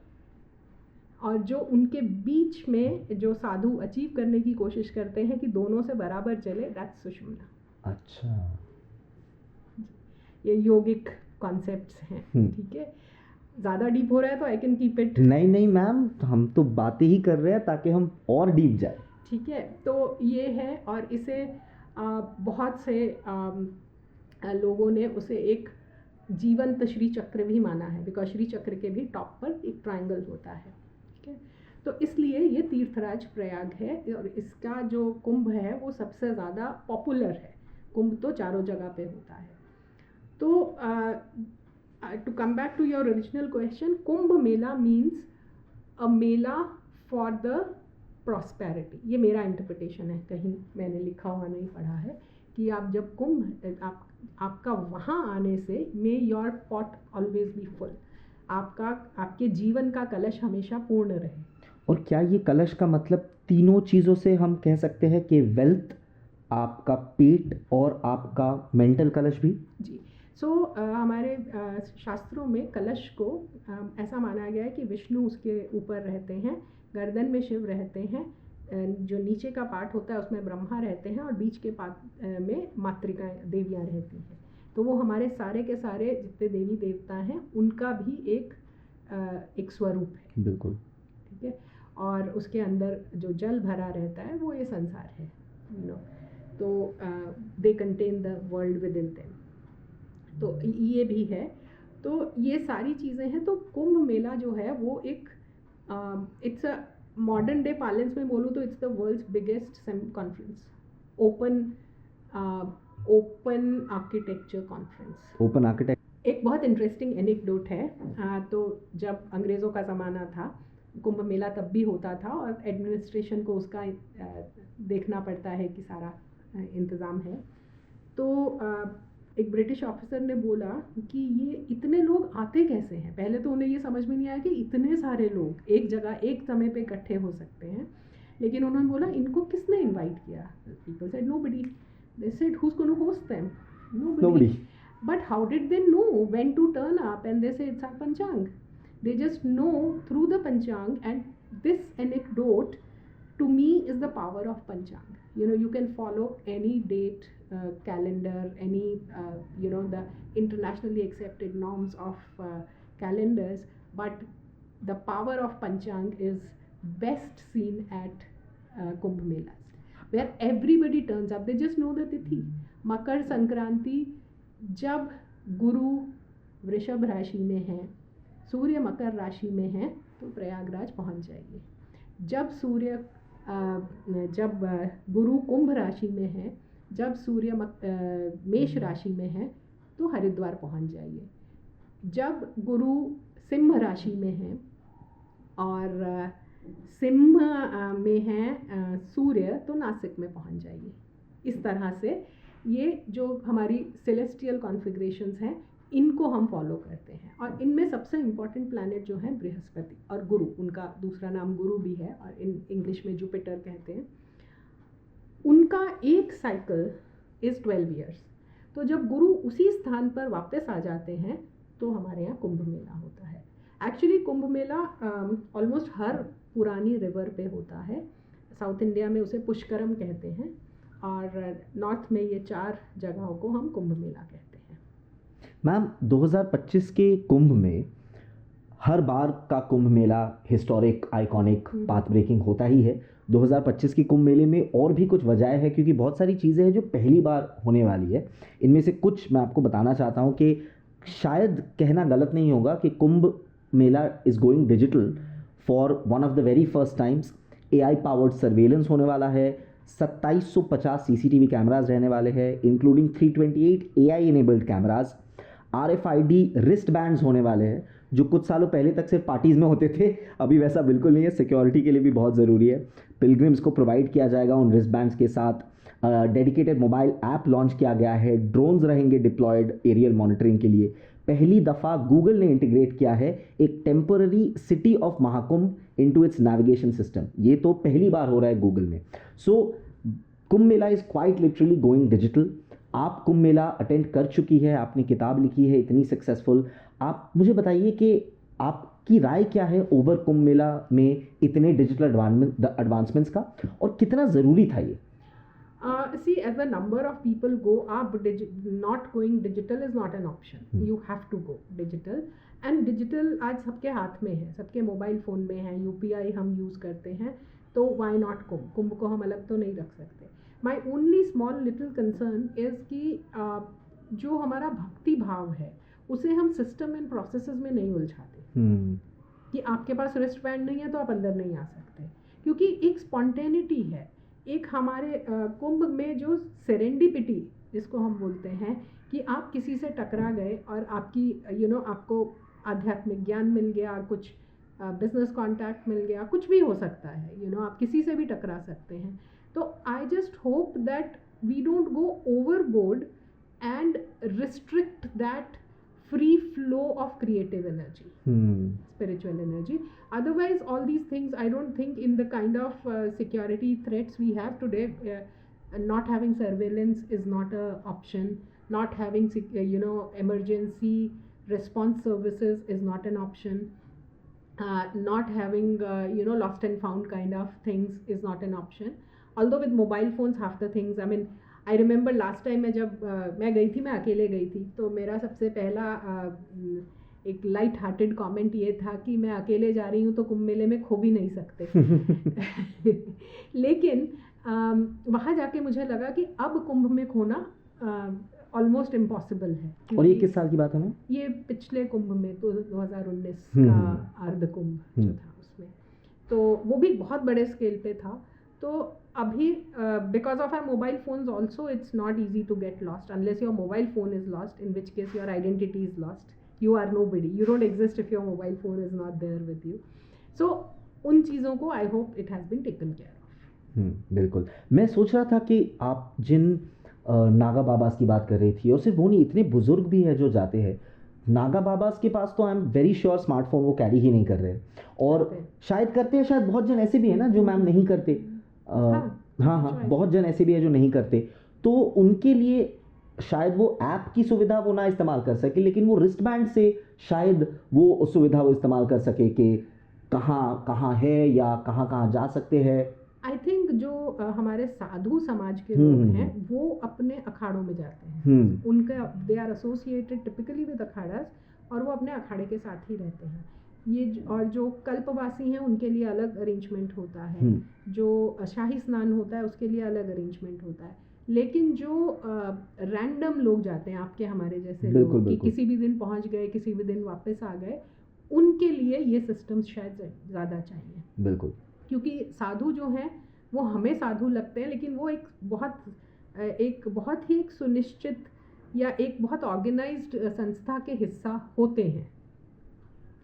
और जो उनके बीच में जो साधु अचीव करने की कोशिश करते हैं कि दोनों से बराबर चले, दैट्स सुषुम्ना। अच्छा। ये योगिक कॉन्सेप्ट्स हैं, ठीक है। ज़्यादा डीप हो रहा है तो आई कैन कीप इट। नहीं मैम, हम तो बातें ही कर रहे हैं ताकि हम और डीप जाए। ठीक है, तो ये है। और इसे बहुत से लोगों ने उसे एक जीवंत श्री चक्र भी माना है, बिकॉज श्री चक्र के भी टॉप पर एक ट्रायंगल होता है। ठीक है, तो इसलिए ये तीर्थराज प्रयाग है। और इसका जो कुंभ है वो सबसे ज़्यादा पॉपुलर है। कुंभ तो चारों जगह पे होता है। तो to come back to your original question, Kumbh Mela means a Mela for the prosperity, ये मेरा इंटरप्रिटेशन है, कहीं मैंने लिखा हुआ नहीं पढ़ा है कि आप जब आपका वहाँ आने से मे your pot always be full, आपके जीवन का कलश हमेशा पूर्ण रहे। और क्या ये कलश का मतलब तीनों चीज़ों से हम कह सकते हैं कि वेल्थ, आपका पेट और आपका मेंटल कलश भी? जी। हमारे शास्त्रों में कलश को ऐसा माना गया है कि विष्णु उसके ऊपर रहते हैं, गर्दन में शिव रहते हैं, जो नीचे का पार्ट होता है उसमें ब्रह्मा रहते हैं और बीच के पार्ट में मातृकाएं देवियां रहती हैं। तो वो हमारे सारे के सारे जितने देवी देवता हैं उनका भी एक स्वरूप है। बिल्कुल। ठीक है। और उसके अंदर जो जल भरा रहता है वो ये संसार है, तो they contain the world with in them, तो ये भी है। तो ये सारी चीज़ें हैं। तो कुंभ मेला जो है वो एक it's a modern day parlance में बोलूँ तो it's the world's biggest conference, open architecture conference. Open architect एक बहुत इंटरेस्टिंग एनेक्डोट है। तो जब अंग्रेज़ों का ज़माना था, कुंभ मेला तब भी होता था और एडमिनिस्ट्रेशन को उसका देखना पड़ता है कि सारा इंतज़ाम है। तो एक ब्रिटिश ऑफिसर ने बोला कि ये इतने लोग आते कैसे हैं। पहले तो उन्हें ये समझ में नहीं आया कि इतने सारे लोग एक जगह एक समय पे इकट्ठे हो सकते हैं, लेकिन उन्होंने बोला इनको किसने इनवाइट किया। People said nobody. They said who is going to host them, Nobody. But how did they know when to turn up? And they say it's our Panchang. They just know through the Panchang, and this anecdote to me is the power of Panchang. You can follow any date, calendar, any the internationally accepted norms of calendars, but the power of Panchang is best seen at Kumbh Melas, where everybody turns up. They just know the tithi. Makar Sankranti, जब गुरु वृषभ राशि में है, सूर्य मकर राशि में है, तो प्रयागराज पहुंच जाइए। जब गुरु कुंभ राशि में है, जब सूर्य मेष राशि में है, तो हरिद्वार पहुंच जाइए। जब गुरु सिंह राशि में है और सिंह में है सूर्य, तो नासिक में पहुंच जाइए। इस तरह से ये जो हमारी सेलेस्टियल कॉन्फ़िगरेशंस हैं इनको हम फॉलो करते हैं। और इनमें सबसे इम्पॉर्टेंट प्लैनेट जो है बृहस्पति और गुरु, उनका दूसरा नाम गुरु भी है और इंग्लिश में जुपिटर कहते हैं। उनका एक साइकिल इज़ 12 ईयर्स। तो जब गुरु उसी स्थान पर वापस आ जाते हैं तो हमारे यहाँ कुंभ मेला होता है। एक्चुअली कुंभ मेला ऑलमोस्ट हर पुरानी रिवर पे होता है। साउथ इंडिया में उसे पुष्करम कहते हैं और नॉर्थ में ये 4 जगहों को हम कुंभ मेला कहते हैं। मैम, 2025 के कुंभ में हर बार का Kumbh Mela historic, iconic, path breaking होता ही है। 2025 के कुंभ मेले में और भी कुछ वजह है, क्योंकि बहुत सारी चीज़ें हैं जो पहली बार होने वाली है। इनमें से कुछ मैं आपको बताना चाहता हूँ कि शायद कहना गलत नहीं होगा कि Kumbh Mela is going digital for one of the very first times. AI powered surveillance होने वाला है, 2750 CCTV कैमराज रहने वाले हैं, including 328 AI enabled cameras. RFID wristbands होने वाले हैं, जो कुछ सालों पहले तक सिर्फ पार्टीज़ में होते थे, अभी वैसा बिल्कुल नहीं है। सिक्योरिटी के लिए भी बहुत ज़रूरी है। पिलग्रिम्स को प्रोवाइड किया जाएगा उन रिस्ट बैंड्स के साथ। डेडिकेटेड मोबाइल ऐप लॉन्च किया गया है। ड्रोन्स रहेंगे डिप्लॉयड एरियल मॉनिटरिंग के लिए। पहली दफ़ा गूगल ने इंटीग्रेट किया है एक temporary city of Mahakumbh into its navigation system. ये तो पहली बार हो रहा है गूगल में। So Kumbh Mela is quite literally going digital. आप कुंभ मेला अटेंड कर चुकी है, आपने किताब लिखी है इतनी सक्सेसफुल। आप मुझे बताइए कि आपकी राय क्या है ओवर कुंभ मेला में इतने डिजिटल एडवांसमेंट्स का, और कितना ज़रूरी था ये? See, as the number of people go up, not going digital is not an option. You have to go digital. And digital आज सबके हाथ में है, सबके मोबाइल फ़ोन में है, UPI हम यूज़ करते हैं, तो why not कुंभ? कुंभ को हम अलग तो नहीं रख सकते। My only small little concern is कि जो हमारा भक्ति भाव है उसे हम सिस्टम एंड प्रोसेसेस में नहीं उलझाते। कि आपके पास रिस्ट बैंड नहीं है तो आप अंदर नहीं आ सकते, क्योंकि एक स्पॉन्टेनिटी है। एक हमारे कुंभ में जो सेरेंडिपिटी जिसको हम बोलते हैं, कि आप किसी से टकरा गए और आपकी आपको आध्यात्मिक ज्ञान मिल गया, कुछ बिजनेस कॉन्टैक्ट मिल गया, कुछ भी हो सकता है, आप किसी से भी टकरा सकते हैं. तो I just hope that we don't go overboard and restrict that free flow of creative energy, spiritual energy. Otherwise, all these things, I don't think in the kind of security threats we have today, not having surveillance is not a option. Not having emergency response services is not an option. Not having lost and found kind of things is not an option. Although with mobile phones, half the things, I mean, I remember last time मैं जब मैं गई थी, मैं अकेले गई थी, तो मेरा सबसे पहला एक लाइट हार्टेड कमेंट ये था कि मैं अकेले जा रही हूँ तो कुंभ मेले में खो भी नहीं सकते. लेकिन वहाँ जाके मुझे लगा कि अब कुंभ में खोना ऑलमोस्ट इम्पॉसिबल है. और ये किस साल की बात है? ये पिछले कुंभ में, तो 2019 का अर्ध कुंभ जो था उसमें, तो वो भी बहुत बड़े स्केल पे था. तो अभी because of our mobile phones also it's not easy to get lost unless your mobile phone is lost, in which case your identity is lost. You are nobody, you don't exist if your mobile phone is not there with you. So उन चीज़ों को I hope it has been taken care of. बिल्कुल. मैं सोच रहा था कि आप जिन नागा बाबास की बात कर रही थी, और सिर्फ वो नहीं, इतने बुजुर्ग भी है जो जाते हैं नागा बाबास के पास, तो I am very sure smartphone वो कैरी ही नहीं कर रहे, और शायद करते हैं, शायद बहुत जन ऐसे भी है ना जो मैम नहीं करते. हाँ, बहुत जन ऐसे भी है जो नहीं करते. तो उनके लिए शायद वो ऐप की सुविधा वो ना इस्तेमाल कर सके, लेकिन वो रिस्ट बैंड से शायद वो सुविधा वो इस्तेमाल कर सके कि कहाँ है या कहाँ जा सकते हैं. आई थिंक जो हमारे साधु समाज के लोग हैं वो अपने अखाड़ों में जाते हैं. उनका they are associated typically with akharas, और वो अपने अखाड़े के साथ ही रहते हैं. और जो कल्पवासी हैं उनके लिए अलग अरेंजमेंट होता है. जो शाही स्नान होता है उसके लिए अलग अरेंजमेंट होता है. लेकिन जो रैंडम लोग जाते हैं, आपके हमारे जैसे लोग कि किसी भी दिन पहुंच गए, किसी भी दिन वापस आ गए, उनके लिए ये सिस्टम शायद ज़्यादा चाहिए. बिल्कुल. क्योंकि साधु जो हैं वो हमें साधु लगते हैं, लेकिन वो एक बहुत ही एक सुनिश्चित या एक बहुत ऑर्गेनाइज्ड संस्था के हिस्सा होते हैं.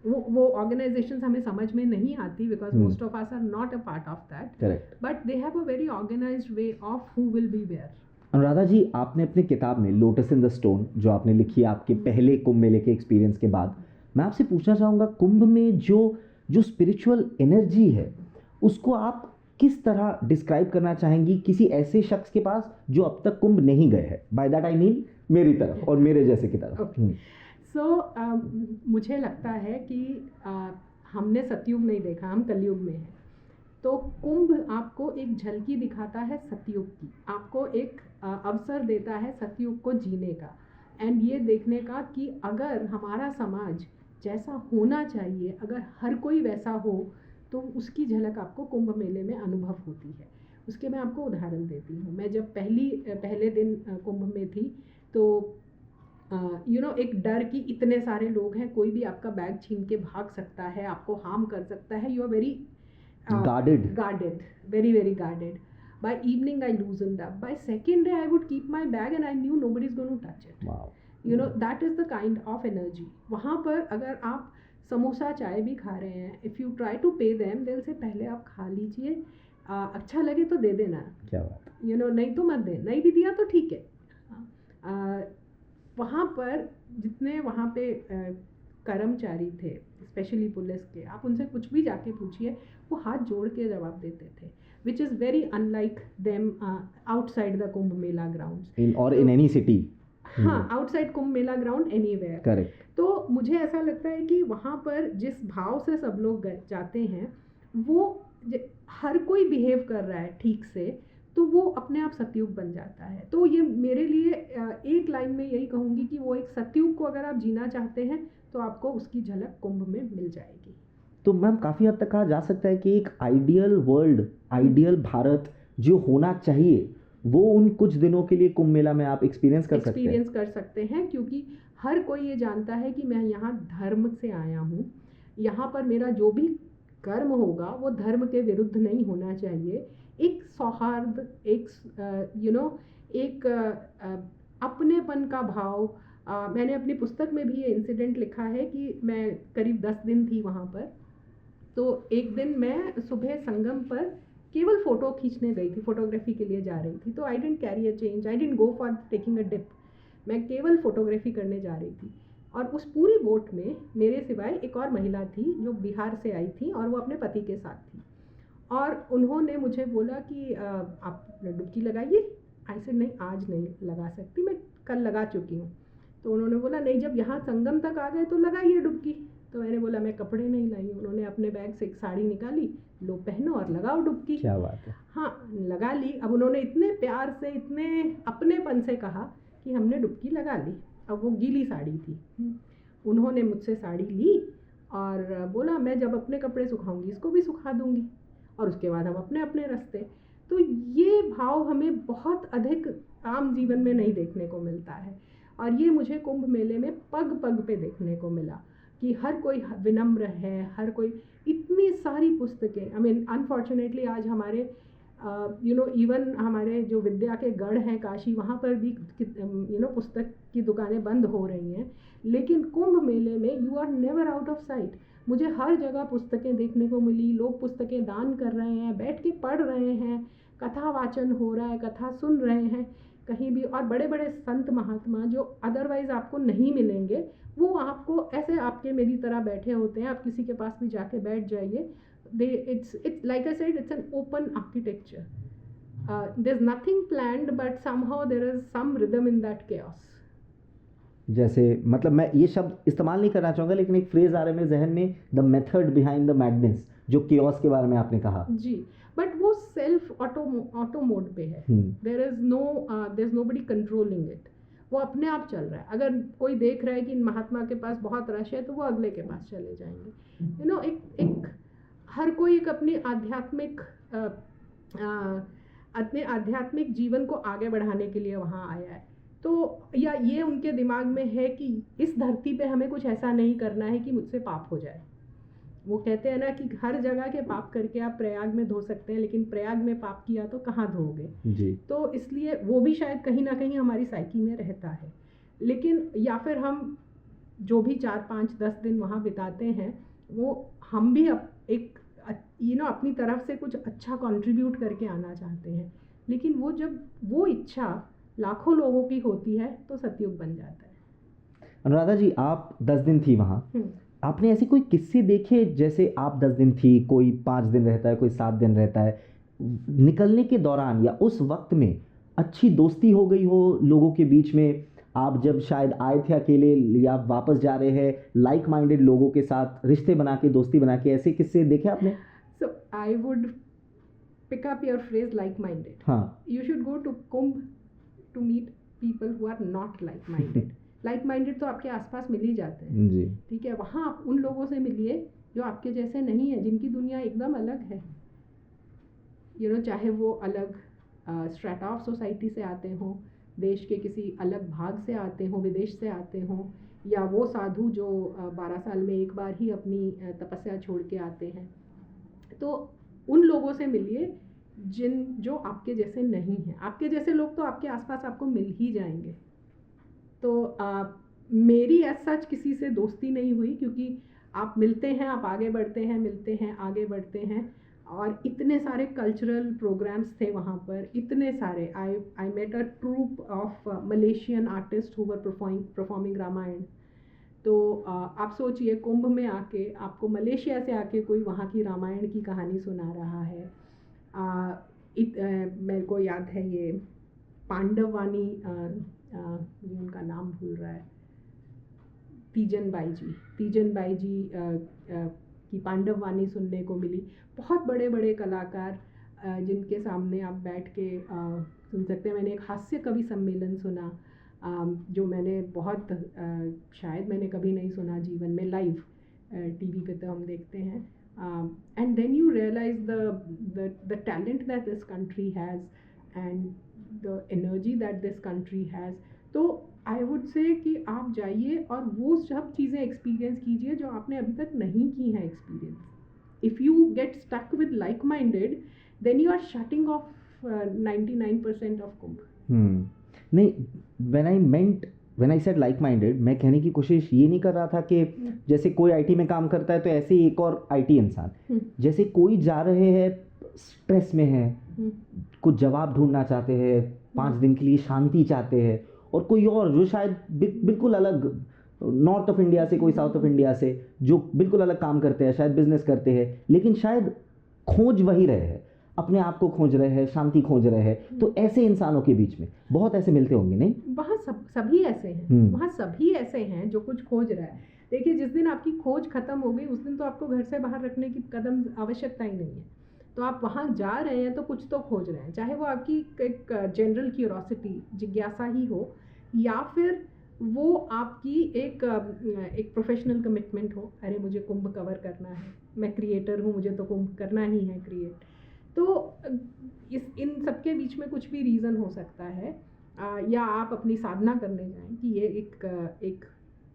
वो ऑर्गेनाइजेशंस हमें समझ में नहीं आती because most of us are not a part of that, but they have a very organised way of who will be where. Anuradha ji, आपने अपनी किताब में लोटस इन द स्टोन जो आपने लिखी है आपके पहले कुंभ मेले के एक्सपीरियंस के बाद, मैं आपसे पूछना चाहूँगा, कुंभ में जो स्पिरिचुअल एनर्जी है उसको आप किस तरह डिस्क्राइब करना चाहेंगी किसी ऐसे शख्स के पास जो अब तक कुंभ नहीं गए हैं? बाय दैट आई मीन मेरी तरफ और मेरे जैसे की तरफ. सो मुझे लगता है कि हमने सतयुग नहीं देखा, हम कलयुग में हैं. तो कुंभ आपको एक झलकी दिखाता है सतयुग की, आपको एक अवसर देता है सतयुग को जीने का, एंड ये देखने का कि अगर हमारा समाज जैसा होना चाहिए, अगर हर कोई वैसा हो, तो उसकी झलक आपको कुंभ मेले में अनुभव होती है. उसके मैं आपको उदाहरण देती हूँ. मैं जब पहले दिन कुंभ में थी, तो एक डर कि इतने सारे लोग हैं, कोई भी आपका बैग छीन के भाग सकता है, आपको हार्म कर सकता है. You are very guarded, very very guarded. By evening I loosened up. By second day I would keep my bag and I knew nobody's going to touch it. Wow. That is the kind of energy. वहाँ पर अगर आप समोसा चाय भी खा रहे हैं, if you try to pay them, they'll say पहले आप खा लीजिए, अच्छा लगे तो दे देना. क्या बात. नहीं तो मत दे, नहीं भी दिया तो ठीक है. वहाँ पर जितने वहाँ पे कर्मचारी थे, स्पेशली पुलिस के, आप उनसे कुछ भी जाके पूछिए, वो हाथ जोड़ के जवाब देते थे, which is very unlike them outside the Kumbh Mela grounds in any city. हाँ, outside Kumbh Mela ground anywhere. Correct. तो मुझे ऐसा लगता है कि वहाँ पर जिस भाव से सब लोग जाते हैं, वो हर कोई बिहेव कर रहा है ठीक से, तो वो अपने आप सतयुग बन जाता है. तो ये मेरे लिए एक लाइन में यही कहूँगी कि वो एक सतयुग को अगर आप जीना चाहते हैं तो आपको उसकी झलक कुंभ में मिल जाएगी. तो मैम काफ़ी हद तक कहा जा सकता है कि एक आइडियल वर्ल्ड, आइडियल भारत जो होना चाहिए, वो उन कुछ दिनों के लिए कुंभ मेला में आप एक्सपीरियंस कर सकते हैं. क्योंकि हर कोई ये जानता है कि मैं यहाँ धर्म से आया हूँ, यहाँ पर मेरा जो भी कर्म होगा वो धर्म के विरुद्ध नहीं होना चाहिए. एक सौहार्द, एक अपनेपन का भाव. मैंने अपनी पुस्तक में भी ये इंसिडेंट लिखा है कि मैं करीब 10 दिन थी वहाँ पर, तो एक दिन मैं सुबह संगम पर केवल फ़ोटो खींचने गई थी, फोटोग्राफी के लिए जा रही थी। तो I didn't carry a change, I didn't go for taking a dip, मैं केवल फोटोग्राफी करने जा रही थी। और उस पूरी बोट में मेरे सिवाय एक और महिला थी जो बिहार से आई थी और वो अपने पति के साथ थी। और उन्होंने मुझे बोला कि आप डुबकी लगाइए। आई सेड नहीं, आज नहीं लगा सकती, मैं कल लगा चुकी हूँ। तो उन्होंने बोला नहीं, जब यहाँ संगम तक आ गए तो लगाइए डुबकी। तो मैंने बोला मैं कपड़े नहीं लाई। उन्होंने अपने बैग से एक साड़ी निकाली, लो पहनो और लगाओ डुबकी। क्या बात है। हाँ, लगा ली। अब उन्होंने इतने प्यार से, इतने अपनेपन से कहा कि हमने डुबकी लगा ली। अब वो गीली साड़ी थी। उन्होंने मुझसे साड़ी ली और बोला मैं जब अपने कपड़े सुखाऊंगी इसको भी सुखा दूंगी, और उसके बाद हम अपने अपने रास्ते। तो ये भाव हमें बहुत अधिक आम जीवन में नहीं देखने को मिलता है, और ये मुझे कुंभ मेले में पग पग पे देखने को मिला कि हर कोई विनम्र है, हर कोई। इतनी सारी पुस्तकें, आई मीन अनफॉर्चुनेटली आज हमारे इवन हमारे जो विद्या के गढ़ हैं काशी, वहाँ पर भी पुस्तक की दुकानें बंद हो रही हैं। लेकिन कुंभ मेले में you are never out of sight. मुझे हर जगह पुस्तकें देखने को मिली, लोग पुस्तकें दान कर रहे हैं, बैठ के पढ़ रहे हैं, कथा वाचन हो रहा है, कथा सुन रहे हैं कहीं भी। और बड़े बड़े संत महात्मा जो अदरवाइज़ आपको नहीं मिलेंगे, वो आपको ऐसे आपके मेरी तरह बैठे होते हैं। आप किसी के पास भी जाके बैठ जाइए, it's like I said, it's an open architecture. There's nothing planned, but somehow there is some rhythm in that chaos. जैसे मतलब मैं ये शब्द इस्तेमाल नहीं करना चाहूँगा, लेकिन एक फ्रेज आ रहा है मेरे जहन में, the method behind the madness, जो केओस के बारे में आपने कहा। जी, बट वो सेल्फ ऑटो मोड पे है। There is nobody controlling it. वो अपने आप चल रहा है। अगर कोई देख रहा है कि महात्मा के पास बहुत रश है तो वो अगले के पास चले जाएंगे। एक हर कोई एक अपने आध्यात्मिक जीवन को आगे बढ़ाने के लिए वहाँ आया है। तो या ये उनके दिमाग में है कि इस धरती पे हमें कुछ ऐसा नहीं करना है कि मुझसे पाप हो जाए। वो कहते हैं ना कि हर जगह के पाप करके आप प्रयाग में धो सकते हैं, लेकिन प्रयाग में पाप किया तो कहाँ धोगे जी। तो इसलिए वो भी शायद कहीं ना कहीं हमारी साइकी में रहता है। लेकिन या फिर हम जो भी 4, 5, 10 दिन वहाँ बिताते हैं, वो हम भी एक अपनी तरफ से कुछ अच्छा कंट्रीब्यूट करके आना चाहते हैं। लेकिन वो जब वो इच्छा लाखों लोगों की होती है तो सतयुग बन जाता है। अनुराधा जी, आप 10 दिन थी वहाँ, आपने ऐसे कोई किस्से देखे जैसे आप 10 दिन थी, कोई 5 दिन रहता है, कोई 7 दिन रहता है, निकलने के दौरान या उस वक्त में अच्छी दोस्ती हो गई हो लोगों के बीच में? आप जब शायद आए थे अकेले या वापस जा रहे हैं लाइक माइंडेड लोगों के साथ रिश्ते बना के, दोस्ती बना के, ऐसे किस्से देखे आपने? So I would pick up your phrase like minded. हाँ, You should go to Kumbh to meet people who are not like minded. Like minded तो आपके आसपास मिल ही जाते हैं जी। ठीक है, वहाँ आप उन लोगों से मिलिए जो आपके जैसे नहीं है, जिनकी दुनिया एकदम अलग है। चाहे वो अलग स्ट्रेटा ऑफ सोसाइटी से आते हों, देश के किसी अलग भाग से आते हों, विदेश से आते हों, या वो साधु जो 12 साल में एक बार ही अपनी तपस्या छोड़ के आते हैं। तो उन लोगों से मिलिए जो आपके जैसे नहीं हैं। आपके जैसे लोग तो आपके आसपास आपको मिल ही जाएंगे। तो मेरी एज सच किसी से दोस्ती नहीं हुई, क्योंकि आप मिलते हैं, आप आगे बढ़ते हैं, मिलते हैं, आगे बढ़ते हैं। और इतने सारे कल्चरल प्रोग्राम्स थे वहाँ पर, इतने सारे। I met a troupe of Malaysian artist who were performing Ramayana. तो आप सोचिए, कुंभ में आके आपको मलेशिया से आके कोई वहाँ की रामायण की कहानी सुना रहा है। मेरे को याद है ये पांडवानी, मुझे उनका नाम भूल रहा है, तीजन बाई जी की पांडववाणी सुनने को मिली। बहुत बड़े बड़े कलाकार जिनके सामने आप बैठ के सुन सकते हैं। मैंने एक हास्य कवि सम्मेलन सुना, जो मैंने बहुत शायद मैंने कभी नहीं सुना जीवन में। लाइव टीवी पे तो हम देखते हैं। And then you realise the talent that this country has and the energy that this country has. तो आई वुड से कि आप जाइए और वो सब चीज़ें एक्सपीरियंस कीजिए जो आपने अभी तक नहीं की हैं experience. If you get stuck with like minded, then you are shutting off 99% of Kumbh. नहीं, when I meant when I said like minded, मैं कहने की कोशिश ये नहीं कर रहा था कि जैसे कोई आईटी में काम करता है तो ऐसे ही एक और आईटी इंसान, जैसे कोई जा रहे हैं स्ट्रेस में है, कुछ जवाब ढूंढना चाहते हैं, 5 दिन के लिए शांति चाहते हैं, और कोई और जो शायद बिल्कुल अलग, नॉर्थ ऑफ इंडिया से, कोई साउथ ऑफ इंडिया से, जो बिल्कुल अलग काम करते हैं, शायद बिजनेस करते हैं, लेकिन शायद खोज वही रहे हैं, अपने आप को खोज रहे हैं, शांति खोज रहे हैं। तो ऐसे इंसानों के बीच में बहुत ऐसे मिलते होंगे, नहीं? वहाँ सभी ऐसे हैं, वहाँ सभी ऐसे हैं जो कुछ खोज रहा है। देखिए, जिस दिन आपकी खोज खत्म हो गई उस दिन तो आपको घर से बाहर रखने की कदम आवश्यकता ही नहीं है। तो आप वहाँ जा रहे हैं तो कुछ तो खोज रहे हैं, चाहे वो आपकी एक जनरल क्यूरोसिटी, जिज्ञासा ही हो, या फिर वो आपकी एक प्रोफेशनल कमिटमेंट हो। अरे मुझे कुंभ कवर करना है, मैं क्रिएटर हूँ, मुझे तो कुंभ करना ही है क्रिएट। तो इन सब के बीच में कुछ भी रीज़न हो सकता है, या आप अपनी साधना करने जाएं कि ये एक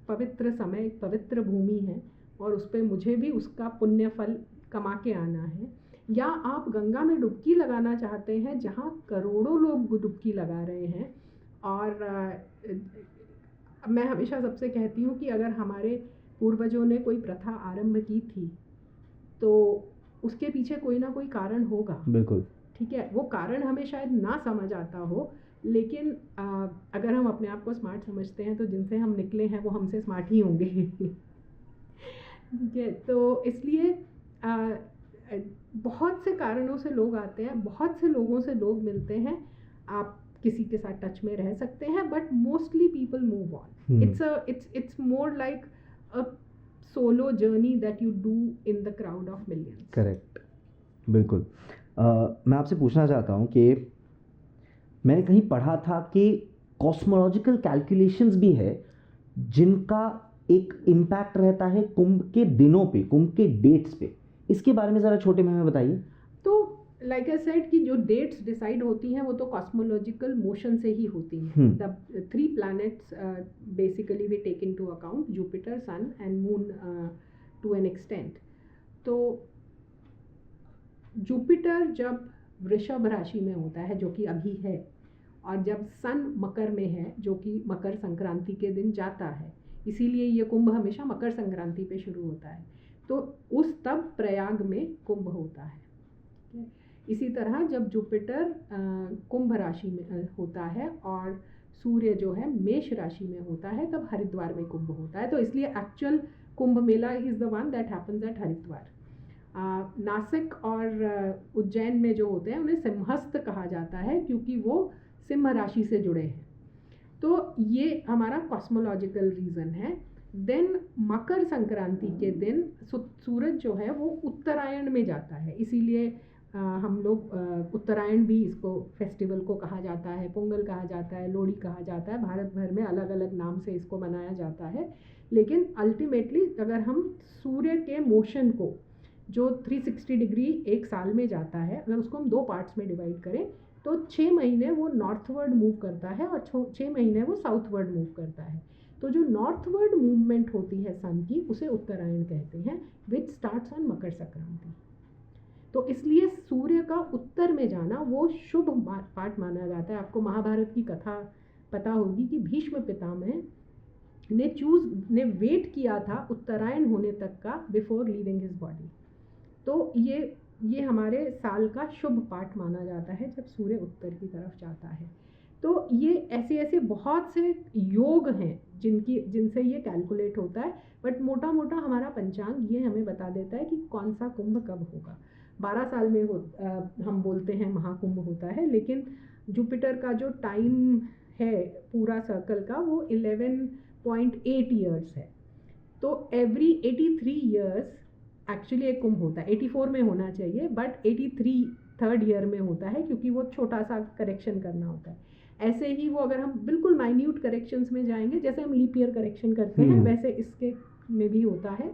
पवित्र समय, एक पवित्र भूमि है और उस पर मुझे भी उसका पुण्य फल कमा के आना है, या आप गंगा में डुबकी लगाना चाहते हैं जहाँ करोड़ों लोग डुबकी लगा रहे हैं। और मैं हमेशा सबसे कहती हूँ कि अगर हमारे पूर्वजों ने कोई प्रथा आरंभ की थी तो उसके पीछे कोई ना कोई कारण होगा। बिल्कुल, ठीक है, वो कारण हमें शायद ना समझ आता हो, लेकिन अगर हम अपने आप को स्मार्ट समझते हैं तो जिनसे हम निकले हैं वो हमसे स्मार्ट ही होंगे। ठीक है, तो इसलिए बहुत से कारणों से लोग आते हैं, बहुत से लोगों से लोग मिलते हैं, आप किसी के साथ टच में रह सकते हैं, but mostly people move on. It's more like a solo journey that you do in the crowd of millions. Correct, बिल्कुल। मैं आपसे पूछना चाहता हूँ कि मैंने कहीं पढ़ा था कि कॉस्मोलॉजिकल कैलकुलेशंस भी है जिनका एक इम्पैक्ट रहता है कुंभ के दिनों पे, कुंभ के डेट्स पे। इसके बारे में ज़रा छोटे में हमें बताइए। तो लाइक आई सेड कि जो डेट्स डिसाइड होती हैं वो तो कॉस्मोलॉजिकल मोशन से ही होती हैं। The 3 planets basically we take into account, Jupiter, sun and moon to an extent. तो जुपिटर जब वृषभ राशि में होता है, जो कि अभी है, और जब सन मकर में है, जो कि मकर संक्रांति के दिन जाता है, इसीलिए ये कुंभ हमेशा मकर संक्रांति पे शुरू होता है, तो उस तब प्रयाग में कुंभ होता है। इसी तरह जब जुपिटर कुंभ राशि में होता है और सूर्य जो है मेष राशि में होता है, तब हरिद्वार में कुंभ होता है। तो इसलिए actual Kumbh Mela is the one that happens at Haridwar. Nashik और उज्जैन में जो होते हैं उन्हें सिंहस्थ कहा जाता है, क्योंकि वो सिंह राशि से जुड़े हैं। तो ये हमारा कॉस्मोलॉजिकल रीज़न है। देन मकर संक्रांति के दिन सूरज जो है वो उत्तरायण में जाता है, इसीलिए हम लोग उत्तरायण भी इसको फेस्टिवल को कहा जाता है, पोंगल कहा जाता है, लोहड़ी कहा जाता है। भारत भर में अलग अलग नाम से इसको मनाया जाता है, लेकिन अल्टीमेटली अगर हम सूर्य के मोशन को, जो 360 डिग्री एक साल में जाता है, अगर उसको हम 2 पार्ट्स में डिवाइड करें तो 6 महीने वो नॉर्थवर्ड मूव करता है और 6 महीने वो साउथवर्ड मूव करता है। तो जो नॉर्थवर्ड मूवमेंट होती है सन की, उसे उत्तरायण कहते हैं, विच स्टार्ट्स ऑन मकर संक्रांति। तो इसलिए सूर्य का उत्तर में जाना वो शुभ पार्ट माना जाता है। आपको महाभारत की कथा पता होगी कि भीष्म पितामह ने वेट किया था उत्तरायण होने तक का बिफोर लीविंग हिज बॉडी। तो ये हमारे साल का शुभ पार्ट माना जाता है जब सूर्य उत्तर की तरफ जाता है। तो ये ऐसे बहुत से योग हैं जिनसे ये कैलकुलेट होता है, बट मोटा मोटा हमारा पंचांग ये हमें बता देता है कि कौन सा कुंभ कब होगा। 12 साल में हम बोलते हैं महाकुंभ होता है, लेकिन जुपिटर का जो टाइम है पूरा सर्कल का वो 11.8 ईयर्स है। तो एवरी 83 ईयर्स एक्चुअली एक कुंभ होता है। 84 में होना चाहिए, बट 83 3rd ईयर में होता है, क्योंकि वो छोटा सा करेक्शन करना होता है। ऐसे ही वो अगर हम बिल्कुल माइन्यूट करेक्शंस में जाएंगे, जैसे हम लीप ईयर करेक्शन करते हैं, वैसे इसके में भी होता है।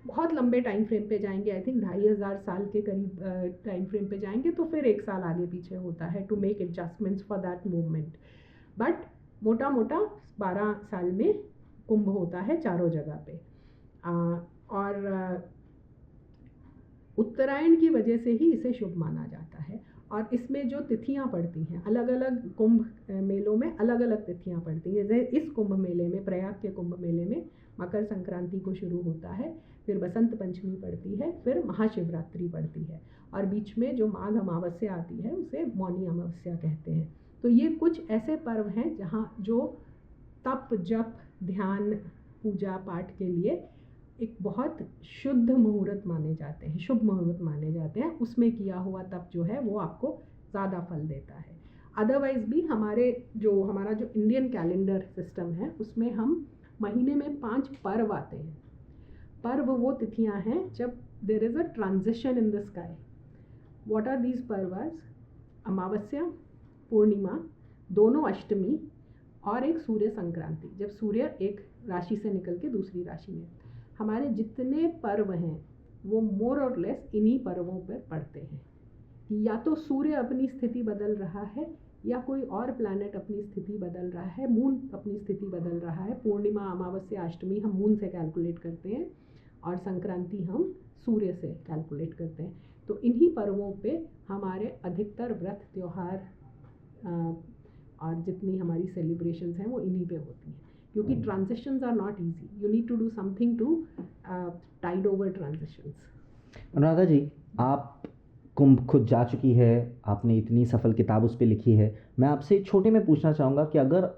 बहुत लंबे टाइम फ्रेम पे जाएंगे, आई थिंक 2500 साल के करीब टाइम फ्रेम पे जाएंगे, तो फिर 1 साल आगे पीछे होता है to make adjustments for that movement. But मोटा मोटा 12 साल में कुंभ होता है चारों जगह पे। और उत्तरायण की वजह से ही इसे शुभ माना जाता है। और इसमें जो तिथियां पड़ती हैं, अलग अलग कुंभ मेलों में अलग अलग तिथियां पड़ती हैं। जैसे इस कुंभ मेले में, प्रयाग के कुंभ मेले में मकर संक्रांति को शुरू होता है, फिर बसंत पंचमी पड़ती है, फिर महाशिवरात्रि पड़ती है, और बीच में जो माघ अमावस्या आती है उसे मौनी अमावस्या कहते हैं। तो ये कुछ ऐसे पर्व हैं जहाँ जो तप, जप, ध्यान, पूजा पाठ के लिए एक बहुत शुद्ध मुहूर्त माने जाते हैं, शुभ मुहूर्त माने जाते हैं। उसमें किया हुआ तप जो है वो आपको ज़्यादा फल देता है। अदरवाइज़ भी हमारा जो इंडियन कैलेंडर सिस्टम है उसमें हम महीने में 5 पर्व आते हैं। पर्व वो तिथियां हैं जब there is a transition in the sky. What are these parvas? Amavasya, Purnima, दोनों अष्टमी और एक सूर्य संक्रांति, जब सूर्य एक राशि से निकल के दूसरी राशि में। हमारे जितने पर्व हैं वो मोर और लेस इन्हीं पर्वों पर पड़ते हैं। या तो सूर्य अपनी स्थिति बदल रहा है, या कोई और प्लैनेट अपनी स्थिति बदल रहा है, मून अपनी स्थिति बदल रहा है। पूर्णिमा, अमावस्या, अष्टमी हम मून से कैलकुलेट करते हैं और संक्रांति हम सूर्य से कैलकुलेट करते हैं। तो इन्हीं पर्वों पे हमारे अधिकतर व्रत, त्योहार और जितनी हमारी सेलिब्रेशंस हैं वो इन्हीं पे होती हैं, क्योंकि transitions are not easy. You need to do something to tide over transitions. Anuradha ji, आप कुंभ खुद जा चुकी है, आपने इतनी सफल किताब उस पर लिखी है। मैं आपसे छोटे में पूछना चाहूँगा कि अगर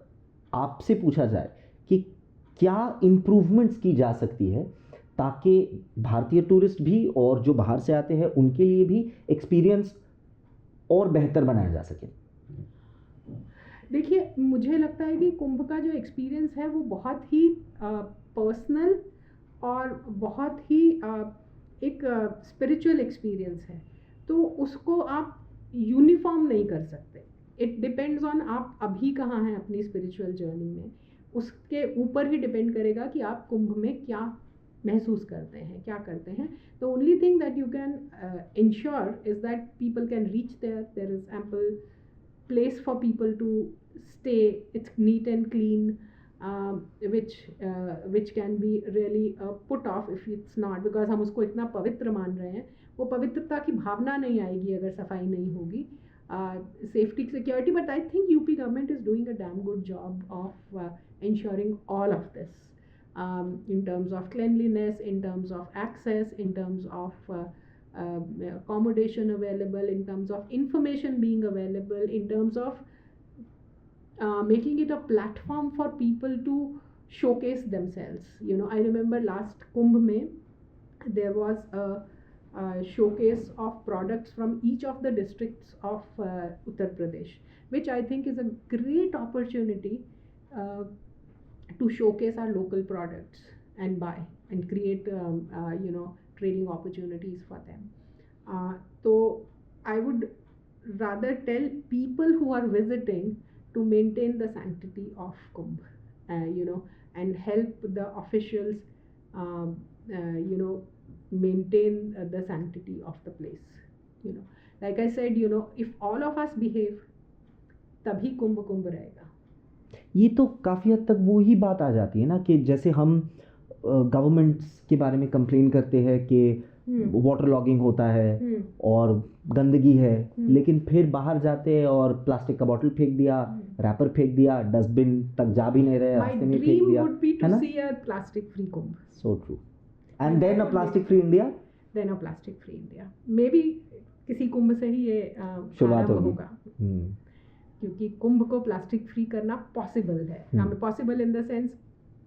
आपसे पूछा जाए कि क्या इम्प्रूवमेंट्स की जा सकती है ताकि भारतीय टूरिस्ट भी और जो बाहर से आते हैं उनके लिए भी एक्सपीरियंस और बेहतर बनाया जा सके। देखिए, मुझे लगता है कि कुंभ का जो एक्सपीरियंस है वो बहुत ही पर्सनल और बहुत ही एक स्पिरिचुअल एक्सपीरियंस है। तो उसको आप यूनिफॉर्म नहीं कर सकते। इट डिपेंड्स ऑन आप अभी कहाँ हैं अपनी स्पिरिचुअल जर्नी में, उसके ऊपर ही डिपेंड करेगा कि आप कुंभ में क्या महसूस करते हैं, क्या करते हैं। The only thing that you can ensure is that people can reach there is ample place for people to stay. It's neat and clean, which can be really a put off if it's not, because हम उसको इतना पवित्र मान रहे हैं। वो पवित्रता की भावना नहीं आएगी अगर सफाई नहीं होगी। Safety, security, but I think UP government is doing a damn good job of ensuring all of this, in terms of cleanliness, in terms of access, in terms of accommodation available, in terms of information being available, in terms of making it a platform for people to showcase themselves. You know, I remember last Kumbh mein there was a showcase of products from each of the districts of Uttar Pradesh, which I think is a great opportunity to showcase our local products and buy and create trading opportunities for them. So I would rather tell people who are visiting to maintain the sanctity of Kumbh, and help the officials, maintain the sanctity of the place. Like I said, if all of us behave, तभी कुंभ कुंभ रहेगा। ये तो काफ़ी हद तक वो ही बात आ जाती है ना कि जैसे हम गवर्नमेंट्स के बारे में कंप्लेन करते हैं कि वाटर लॉगिंग होता है और गंदगी है, लेकिन फिर बाहर जाते हैं और प्लास्टिक का बॉटल फेंक दिया, रैपर फेंक दिया, डस्टबिन तक जा भी नहीं रहे, रास्ते में फेंक दिया, है ना? See a plastic free Kumbh. So true. And then a plastic free India? Then a plastic free India. Maybe किसी कुंभ से ही ये शुरुआत होगा, क्योंकि कुंभ को प्लास्टिक फ्री करना पॉसिबल है। हमें पॉसिबल इन द सेंस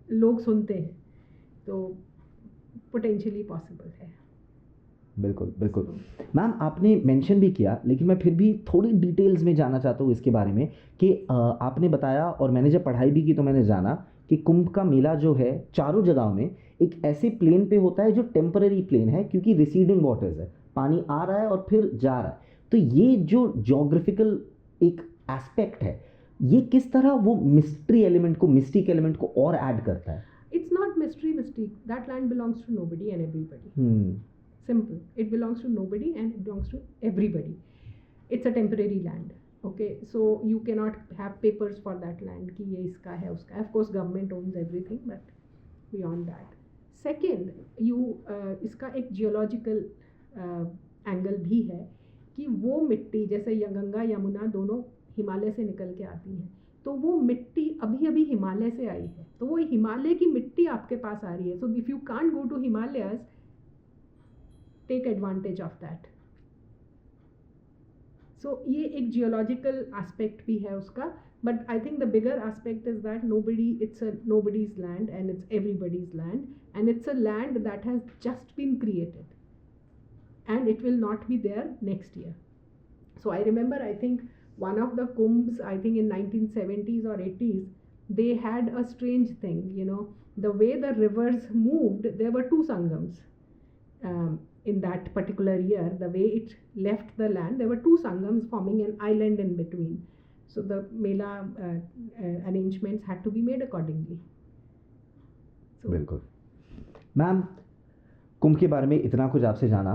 लोग सुनते हैं, तो पोटेंशियली पॉसिबल है। बिल्कुल बिल्कुल। मैम, आपने मेंशन भी किया, लेकिन मैं फिर भी थोड़ी डिटेल्स में जानना चाहता हूँ इसके बारे में कि आपने बताया और मैंने जब पढ़ाई भी की तो मैंने जाना कि कुंभ का मेला जो है चारों जगहों में एक ऐसे प्लेन पे होता है जो टेम्पररी प्लेन है, क्योंकि रिसीडिंग वाटर्स है, पानी आ रहा है और फिर जा रहा है। तो ये जो ज्योग्राफिकल एक एस्पेक्ट है, ये किस तरह वो मिस्ट्री एलिमेंट को, मिस्टिक एलिमेंट को और ऐड करता है? It's not mystery mystique. That land belongs to nobody and everybody. Simple. It belongs to nobody and it belongs to everybody. It's a temporary land. Okay, so you cannot have papers for that land कि ये इसका है, उसका है. Of course, government owns everything, but beyond that. Second, इसका एक geological angle भी है कि वो मिट्टी, जैसे गंगा यमुना दोनों हिमालय से निकल के आती हैं, तो वो मिट्टी अभी अभी हिमालय से आई है, तो वो हिमालय की मिट्टी आपके पास आ रही है. So if you can't go to Himalayas, take advantage of that. So ये एक जियोलॉजिकल एस्पेक्ट भी है उसका, but I think the bigger aspect is that it's a nobody's land and it's everybody's land, and it's a land that has just been created and it will not be there next year. So I remember, I think one of the kumbhs, I think in 1970s or 80s, they had a strange thing, the way the rivers moved, there were two sangams. In that particular year, the way it left the land, there were two sangams forming an island in between. So the mela arrangements had to be made accordingly. बिल्कुल. Ma'am, कुंभ के बारे में इतना कुछ आपसे जाना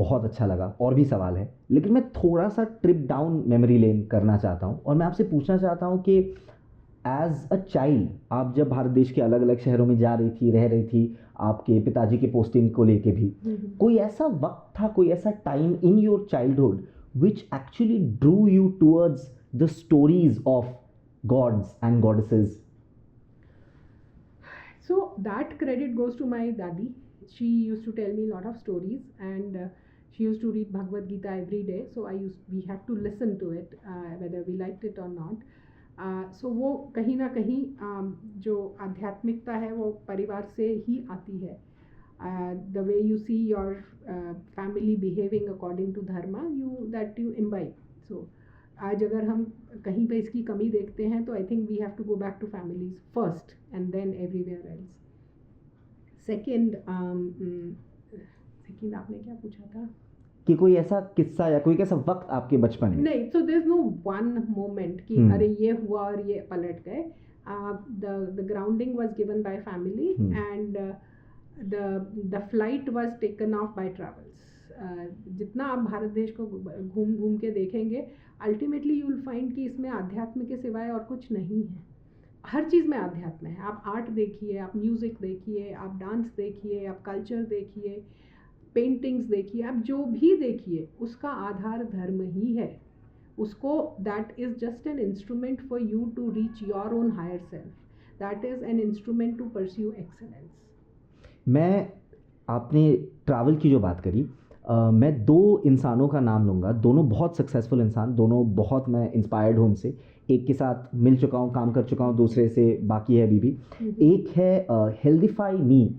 बहुत अच्छा लगा, और भी सवाल है, लेकिन मैं थोड़ा सा ट्रिप डाउन मेमोरी लेन करना चाहता हूँ, और मैं आपसे पूछना चाहता हूँ कि एज अ चाइल्ड आप जब भारत देश के अलग अलग शहरों में जा रही थी, रह रही थी, आपके पिताजी के पोस्टिंग को लेके भी, कोई ऐसा वक्त था, कोई ऐसा time in your childhood which actually Drew you towards the stories of gods and goddesses? So that credit goes to my dadi. She used to tell me a lot of stories, and she used to read Bhagavad Gita every day. So we had to listen to it, whether we liked it or not. So वो कहीं ना कहीं जो आध्यात्मिकता है वो परिवार से ही आती है. The way you see your family behaving according to dharma, that you imbibe. So आज अगर हम कहीं पे इसकी कमी देखते हैं, तो I think we have to go back to families first and then everywhere else. Second, आपने क्या पूछा था? कि कोई ऐसा किस्सा या कोई ऐसा वक्त आपके बचपन में? नहीं, so there is no one moment कि अरे ये हुआ और ये पलट गए. The grounding was given by family, and the flight was taken off by travels. जितना आप भारत देश को घूम घूम के देखेंगे, अल्टीमेटली यू विल फाइंड कि इसमें आध्यात्म के सिवाय और कुछ नहीं है. हर चीज़ में आध्यात्म है. आप आर्ट देखिए, आप म्यूज़िक देखिए, आप डांस देखिए, आप कल्चर देखिए, पेंटिंग्स देखिए, आप जो भी देखिए उसका आधार धर्म ही है. उसको that is just an instrument for you to reach your own higher self. That is an instrument to pursue excellence. मैं, आपने ट्रैवल की जो बात करी, मैं दो इंसानों का नाम लूँगा, दोनों बहुत सक्सेसफुल इंसान, दोनों बहुत मैं इंस्पायर्ड हूँ उनसे. एक के साथ मिल चुका हूँ, काम कर चुका हूँ, दूसरे से बाकी है अभी भी. एक है हेल्दीफाई मी,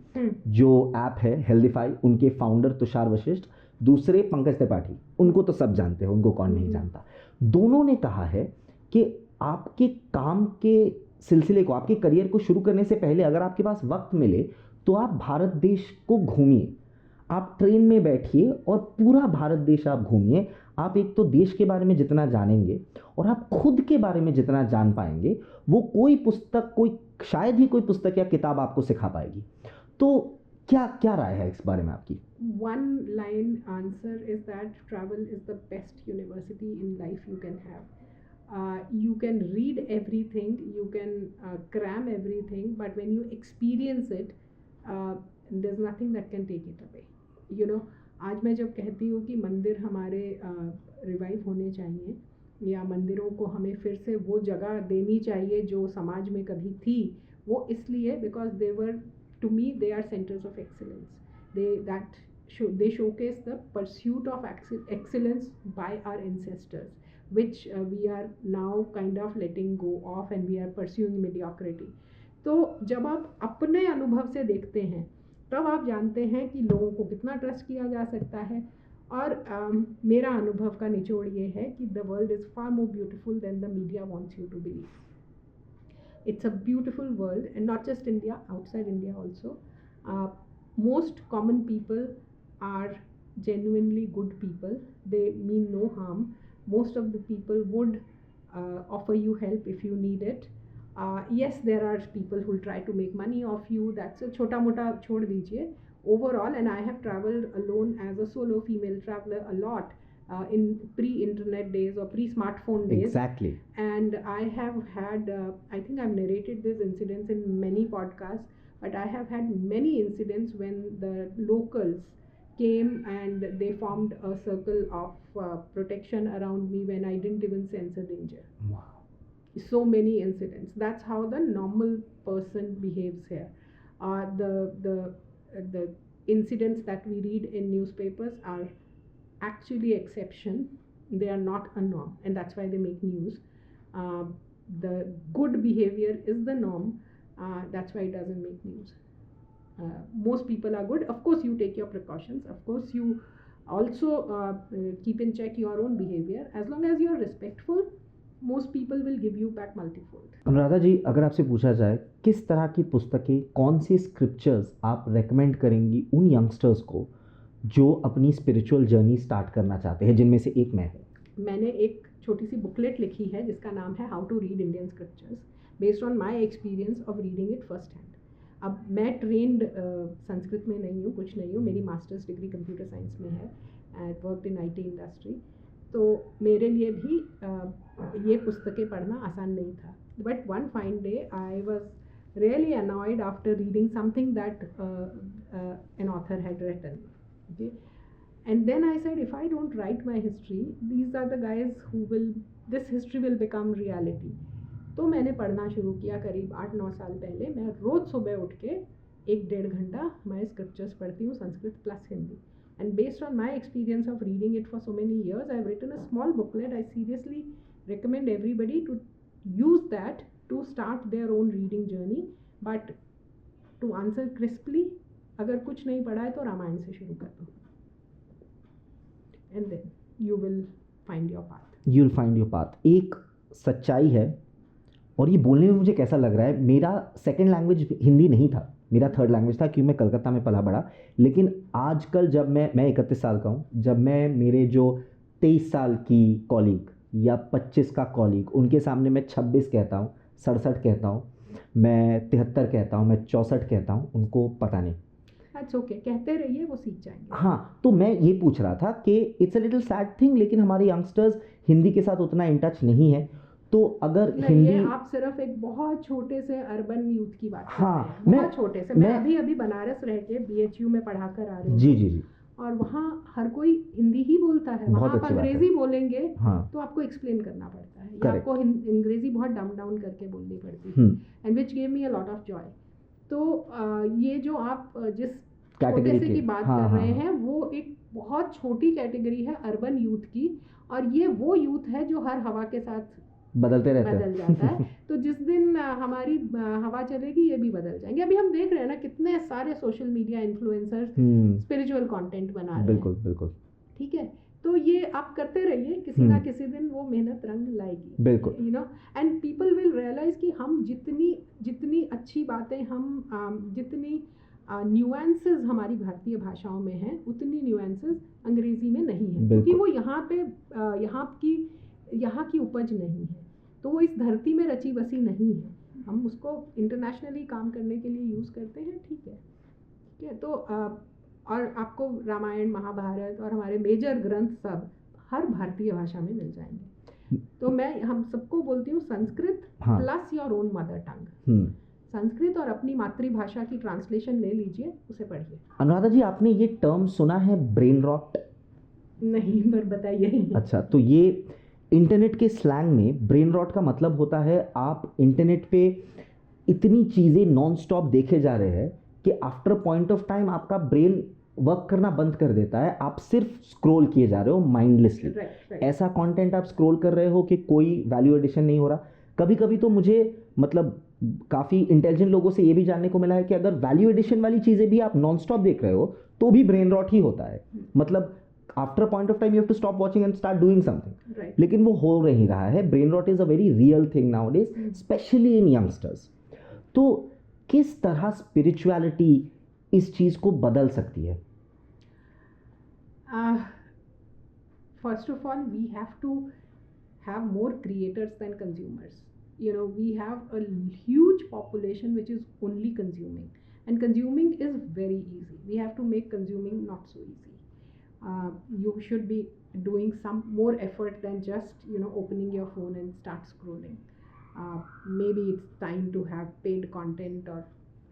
जो ऐप है हेल्दीफाई, उनके फाउंडर तुषार वशिष्ठ. दूसरे पंकज त्रिपाठी, उनको तो सब जानते हैं, उनको कौन नहीं जानता. दोनों ने कहा है कि आपके काम के सिलसिले को, आपके करियर को शुरू करने से पहले अगर आपके पास वक्त मिले तो आप भारत देश को घूमिए. आप ट्रेन में बैठिए और पूरा भारत देश आप घूमिए. आप एक तो देश के बारे में जितना जानेंगे और आप खुद के बारे में जितना जान पाएंगे, वो कोई पुस्तक, शायद ही कोई पुस्तक या किताब आपको सिखा पाएगी. तो क्या राय है इस बारे में आपकी? One line answer is that travel is the best university in life you can have. You can read everything, you can cram everything, but when you experience it, there's nothing that can take it away. आज मैं जब कहती हूँ कि मंदिर हमारे revive होने चाहिए, या मंदिरों को हमें फिर से वो जगह देनी चाहिए जो समाज में कभी थी, वो इसलिए because they were, to me they are centres of excellence. they showcase the pursuit of excellence by our ancestors, which we are now kind of letting go of, and we are pursuing mediocrity. तो जब आप अपने अनुभव से देखते हैं, तब आप जानते हैं कि लोगों को कितना ट्रस्ट किया जा सकता है. और मेरा अनुभव का निचोड़ ये है कि the world is far more beautiful than the media wants you to believe. It's a beautiful world, and not just India, outside India also. Most common people are genuinely good people. They mean no harm. Most of the people would offer you help if you need it. Yes, there are people who will try to make money off you. That's a chota mota chhod dijiye. Overall, and I have traveled alone as a solo female traveler a lot. In pre-internet days or pre-smartphone days. Exactly. And I have had, I think I've narrated these incidents in many podcasts, but I have had many incidents when the locals came and they formed a circle of protection around me when I didn't even sense a danger. Wow. So many incidents. That's how the normal person behaves here. The incidents that we read in newspapers are actually exception. They are not a norm, and that's why they make news. The good behavior is the norm. That's why it doesn't make news. Most people are good. Of course, you take your precautions. Of course, you also keep in check your own behavior. As long as you are respectful, most people will give you back multifold. Anuradha ji, अगर आपसे पूछा जाए किस तरह की पुस्तकें, कौन सी scriptures आप रेकमेंड करेंगी उन यंगस्टर्स को जो अपनी स्पिरिचुअल जर्नी स्टार्ट करना चाहते हैं, जिनमें से एक मैं हूँ? मैंने एक छोटी सी बुकलेट लिखी है जिसका नाम है how to read Indian scriptures based on my experience of reading it first hand. अब मैं ट्रेंड संस्कृत में नहीं हूँ, कुछ नहीं हूँ. मेरी मास्टर्स डिग्री कंप्यूटर साइंस में है and worked in IT industry. तो मेरे लिए भी ये पुस्तकें पढ़ना आसान नहीं था. But one fine day I was really annoyed after reading something that an author had written. Okay? And then I said, if I don't write my history, these are the guys who will, this history will become reality. तो मैंने पढ़ना शुरू किया करीब 8-9 साल पहले. मैं रोज़ सुबह उठ के 1-1.5 घंटा मैं स्क्रिप्चर्स पढ़ती हूँ, Sanskrit plus Hindi. And based on my experience of reading it for so many years, I've written a small booklet. I seriously recommend everybody to use that to start their own reading journey. But to answer crisply, अगर कुछ नहीं पढ़ा है तो रामायण से शुरू कर दो. And then you will find your path. You'll find your path. एक सच्चाई है, और ये बोलने में मुझे कैसा लग रहा है, मेरा सेकंड लैंग्वेज हिंदी नहीं था, मेरा थर्ड लैंग्वेज था, क्योंकि मैं कलकत्ता में पला बड़ा. लेकिन आजकल जब मैं 31 साल का हूँ, जब मैं मेरे जो 23 साल की कॉलीग या 25 का कॉलीग, उनके सामने मैं 26 कहता हूँ, 67 कहता हूँ, मैं 73 कहता हूँ, मैं 64 कहता हूँ, उनको पता नहीं. That's okay. कहते रहिए, वो सीख जाएंगे. हाँ, तो मैं ये पूछ रहा था कि it's a little sad thing, लेकिन हमारे यंगस्टर्स हिंदी के साथ उतना इन टच नहीं है. तो अगर हिंदी, ये आप सिर्फ एक बहुत छोटे से अर्बन यूथ की बात कर हाँ, रहे हैं. बहुत छोटे से. मैं अभी बनारस रह के BHU में पढ़ा कर आ रही हूँ. जी जी जी. और वहाँ हर कोई हिंदी ही बोलता है. वहाँ आप अंग्रेजी बोलेंगे तो आपको एक्सप्लेन करना पड़ता है, या आपको अंग्रेजी बहुत डम डाउन करके बोलनी पड़ती है. And which gave me a lot of Joy. तो ये जो आप जिस छोटे से की बात कर रहे हैं, वो एक बहुत छोटी कैटेगरी है अर्बन यूथ की. और ये वो यूथ है जो हर हवा के साथ बदलते रहते बदल जाता है. तो जिस दिन हमारी हवा चलेगी, ये भी बदल जाएंगे. अभी हम देख रहे हैं ना, कितने सारे social media influencers spiritual content बना रहे हैं. बिल्कुल बिल्कुल. ठीक है, तो ये आप करते रहिए, किसी ना किसी दिन वो मेहनत रंग लाएगी. बिल्कुल. You know, and people will realise कि हम जितनी अच्छी बातें, हम जितनी न्यूएंसेस हमारी भारतीय भाषाओं में हैं, उतनी न्यूएंसेस अंग्रेजी में नहीं है, क्योंकि वो यहाँ की उपज नहीं है. तो वो इस धरती में रची बसी नहीं है. हम उसको इंटरनेशनली काम करने के लिए यूज़ करते हैं. ठीक है. तो और आपको रामायण, महाभारत और हमारे मेजर ग्रंथ सब हर भारतीय भाषा में मिल जाएंगे. तो मैं हम सबको बोलती हूँ, Sanskrit plus your own mother tongue. Sanskrit और अपनी मातृभाषा की ट्रांसलेशन ले लीजिए, उसे पढ़िए. अनुराधा जी, आपने ये टर्म सुना है, ब्रेन रॉट? नहीं, पर बताइए. अच्छा, तो ये इंटरनेट के स्लैंग में ब्रेन रॉट का मतलब होता है, आप इंटरनेट पे इतनी चीज़ें नॉन स्टॉप देखे जा रहे हैं कि आफ्टर पॉइंट ऑफ टाइम आपका ब्रेन वर्क करना बंद कर देता है. आप सिर्फ स्क्रॉल किए जा रहे हो माइंडलेसली. ऐसा कंटेंट आप स्क्रॉल कर रहे हो कि कोई वैल्यू एडिशन नहीं हो रहा. कभी कभी तो मुझे मतलब काफ़ी इंटेलिजेंट लोगों से ये भी जानने को मिला है कि अगर वैल्यू एडिशन वाली चीज़ें भी आप नॉन स्टॉप देख रहे हो तो भी ब्रेन रॉट ही होता है. मतलब after point of time you have to stop watching and start doing something. लेकिन वो हो नहीं रहा है. Brain rot is a very real thing nowadays, specially in youngsters. तो किस तरह स्पिरिचुअलिटी इस चीज़ को बदल सकती है? First of all, we have to have more creators than consumers. You know, we have a huge population which is only consuming, and consuming is very easy. We have to make consuming not so easy. You should be doing some more effort than just, you know, opening your phone and start scrolling. Maybe it's time to have paid content, or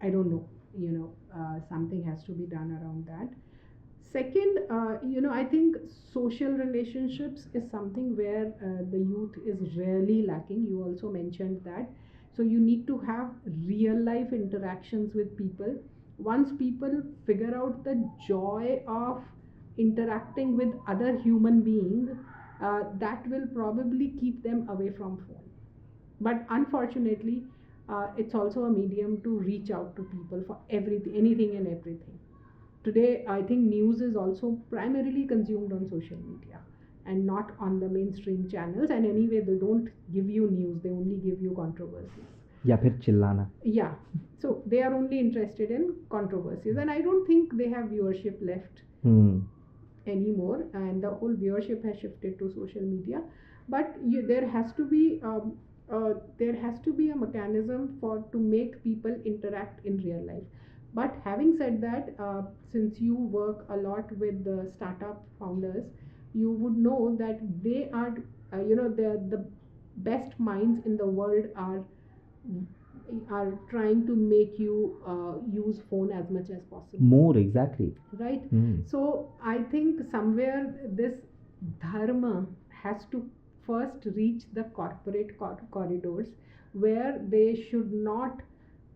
I don't know, you know, something has to be done around that. Second, I think social relationships is something where the youth is really lacking. You also mentioned that. So you need to have real life interactions with people. Once people figure out the joy of interacting with other human beings, that will probably keep them away from phone. But unfortunately, it's also a medium to reach out to people for everything, anything and everything. Today, I think news is also primarily consumed on social media and not on the mainstream channels. And anyway, they don't give you news, they only give you controversies. या फिर चिल्लाना. Yeah, so they are only interested in controversies, and I don't think they have viewership left anymore, and the whole viewership has shifted to social media. But there has to be a mechanism to make people interact in real life. But having said that, since you work a lot with the startup founders, you would know that they are, the best minds in the world are trying to make you use phone as much as possible. More exactly. Right. So I think somewhere this dharma has to first reach the corporate corridors, where they should not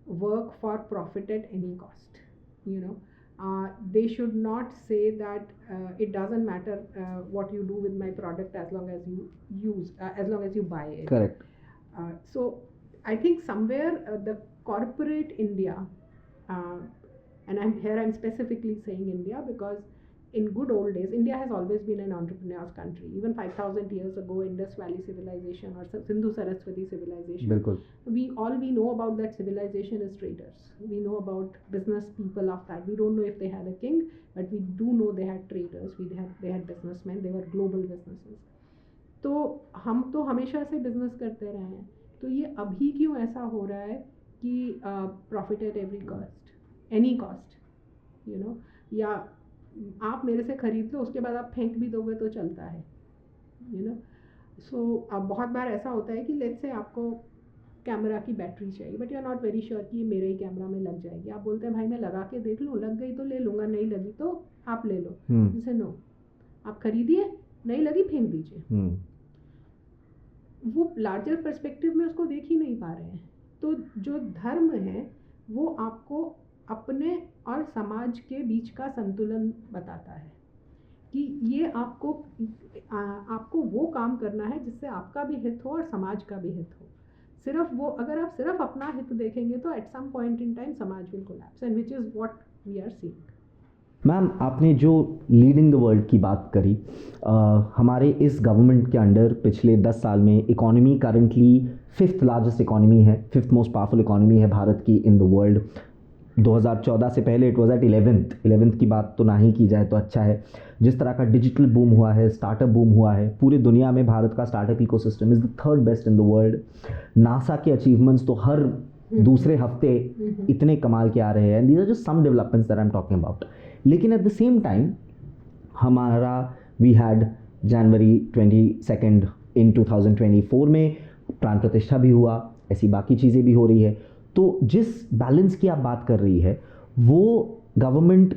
work for profit at any cost. They should not say that it doesn't matter what you do with my product as long as you buy it. Correct. So I think somewhere the corporate India, and I'm specifically saying India because in good old days, India has always been an entrepreneur's country. Even 5,000 years ago, Indus Valley civilization or Sindhu Saraswati civilization, बिल्कुल. we know about that civilization is traders. We know about business people of that. We don't know if they had a king, but we do know they had traders. They had businessmen. They were global businesses. तो हम तो हमेशा से business करते रहे हैं. तो ये अभी क्यों ऐसा हो रहा है कि profit at every cost, any cost, या आप मेरे से खरीद लो, उसके बाद आप फेंक भी दोगे तो चलता है. सो बहुत बार ऐसा होता है कि लेट्स से आपको कैमरा की बैटरी चाहिए, but you are not very sure कि ये मेरे ही कैमरा में लग जाएगी. आप बोलते हैं भाई मैं लगा के देख लूँ, लग गई तो ले लूँगा, नहीं लगी तो आप ले लो. जैसे नो, आप खरीदिए, नहीं लगी फेंक दीजिए. वो लार्जर पर्सपेक्टिव में उसको देख ही नहीं पा रहे हैं. तो जो धर्म है वो आपको अपने और समाज के बीच का संतुलन बताता है कि ये आपको वो काम करना है जिससे आपका भी हित हो और समाज का भी हित हो. अगर आप सिर्फ अपना हित देखेंगे तो at some point in time समाज will collapse, and which is what we are seeing. Ma'am, आपने जो लीडिंग द वर्ल्ड की बात करी, हमारे इस गवर्नमेंट के अंडर पिछले 10 साल में economy currently 5th largest economy है, 5th मोस्ट पावरफुल इकोनॉमी है भारत की इन द वर्ल्ड. 2014 से पहले इट वाज एट 11th की बात तो ना ही की जाए तो अच्छा है. जिस तरह का डिजिटल बूम हुआ है, स्टार्टअप बूम हुआ है, पूरी दुनिया में भारत का startup ecosystem is the 3rd best in the world. NASA के अचीवमेंट्स तो हर दूसरे हफ्ते इतने कमाल के आ रहे हैं. These are just some developments that I am talking about. लेकिन एट द सेम टाइम हमारा वी हैड जनवरी 22 इन 2024 में प्राण प्रतिष्ठा भी हुआ, ऐसी बाकी चीज़ें भी हो रही है. तो जिस बैलेंस की आप बात कर रही है वो गवर्नमेंट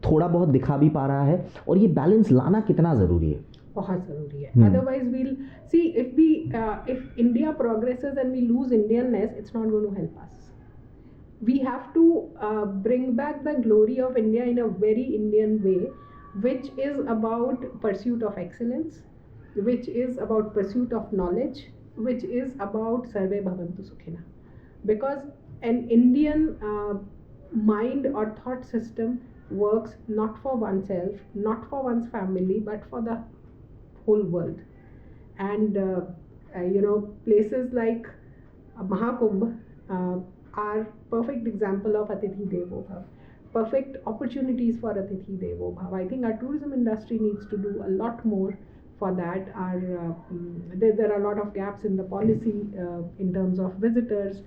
थोड़ा बहुत दिखा भी पा रहा है, और ये बैलेंस लाना कितना ज़रूरी है? बहुत ज़रूरी है. Otherwise we'll see if India progresses and we lose Indianness, it's not going to help us. We have to bring back the glory of India in a very Indian way, which is about pursuit of excellence, which is about pursuit of knowledge, which is about Sarve Bhavantu Sukhina. Because an Indian mind or thought system works not for oneself, not for one's family, but for the whole world. And places like Mahakumbh are perfect example of Atithi Devo Bhav, perfect opportunities for Atithi Devo Bhav. I think our tourism industry needs to do a lot more for that. There are a lot of gaps in the policy in terms of visitors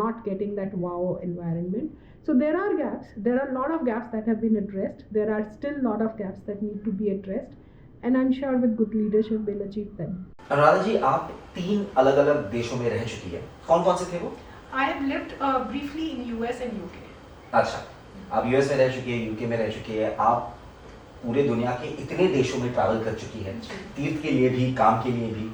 not getting that wow environment. So there are gaps. There are a lot of gaps that have been addressed. There are still a lot of gaps that need to be addressed, and I'm sure with good leadership we'll achieve them. Anuradha ji, आप 3 अलग-अलग देशों में रह चुकी है. कौन-कौन से थे वो? I have lived briefly in US and UK. अच्छा, आप यूएस में रह चुकी है, यूके में रह चुकी है, आप पूरे दुनिया के इतने देशों में ट्रैवल कर चुकी है, तीर्थ के लिए भी, काम के लिए भी।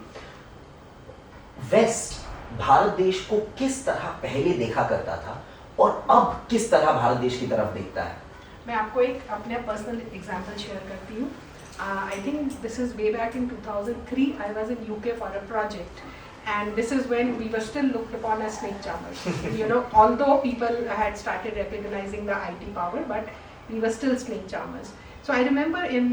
वेस्ट भारत देश को किस तरह पहले देखा करता था और अब किस तरह भारत देश की तरफ देखता है? मैं आपको एक अपने पर्सनल एग्जांपल शेयर करती हूँ. आई think this is way back in 2003. I was in UK for a project. And this is when we were still looked upon as snake charmers. You know, although people had started recognizing the IT power, but we were still snake charmers. So I remember in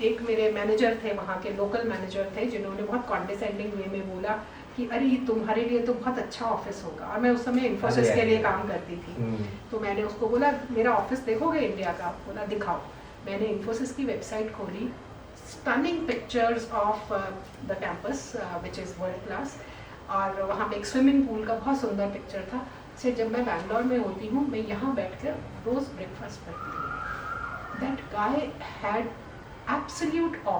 एक मेरे manager थे, वहाँ के local manager थे, जिन्होंने बहुत condescending वे में बोला कि अरे तुम्हारे लिए तो बहुत अच्छा ऑफिस होगा. और मैं उस समय इन्फोसिस के लिए काम करती थी. तो मैंने उसको बोला मेरा ऑफिस देखोगे इंडिया का? बोला दिखाओ. मैंने इन्फोसिस की वेबसाइट खोली. Stunning pictures of the campus which is world class. और वहाँ पे एक स्विमिंग पूल का बहुत सुंदर पिक्चर था. से जब मैं बैंगलोर में होती हूँ, मैं यहाँ बैठकर रोज़ ब्रेकफास्ट करती हूँ. That guy had absolute awe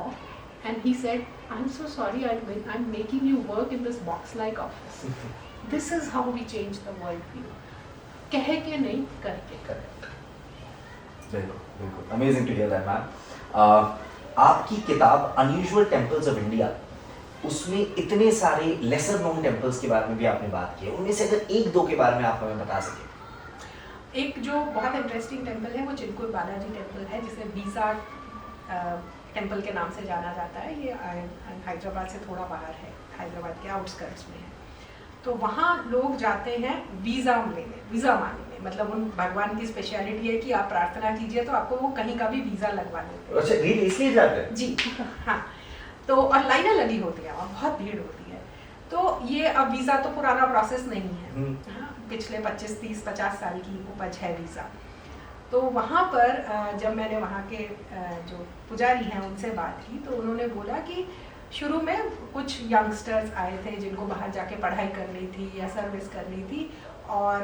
and he said I am so sorry I am making you work in this box like office. This is how we change the world view. कह के नहीं, करके. बिल्कुल बिल्कुल. Amazing to hear that ma'am. आपकी किताब unusual temples of India, उसमें इतने सारे लेसर नोन टेम्पल्स के बारे में भी आपने बात की है. उनमें से अगर एक दो के बारे में आप हमें बता सकें. एक जो बहुत इंटरेस्टिंग टेम्पल है वो चिलकुर बालाजी टेम्पल है, जिसे वीज़ा टेम्पल के नाम से जाना जाता है. ये हैदराबाद से थोड़ा बाहर है, हैदराबाद के आउटस्कर्ट्स में है. तो वहाँ लोग जाते हैं वीज़ा मांगने. मतलब उन भगवान की स्पेशलिटी है कि आप प्रार्थना कीजिए तो आपको वो कहीं का भी वीज़ा लगवा देते हैं. अच्छा, इसलिए जाते हैं? जी हाँ. तो और लाइनें लगी होती हैं और बहुत भीड़ होती है. तो ये अब वीज़ा तो पुराना प्रोसेस नहीं है. हाँ, पिछले 25, 30, 50 साल की उपज है वीज़ा. तो वहाँ पर जब मैंने वहाँ के जो पुजारी हैं उनसे बात की, तो उन्होंने बोला कि शुरू में कुछ यंगस्टर्स आए थे जिनको बाहर जाके पढ़ाई करनी थी या सर्विस करनी थी, और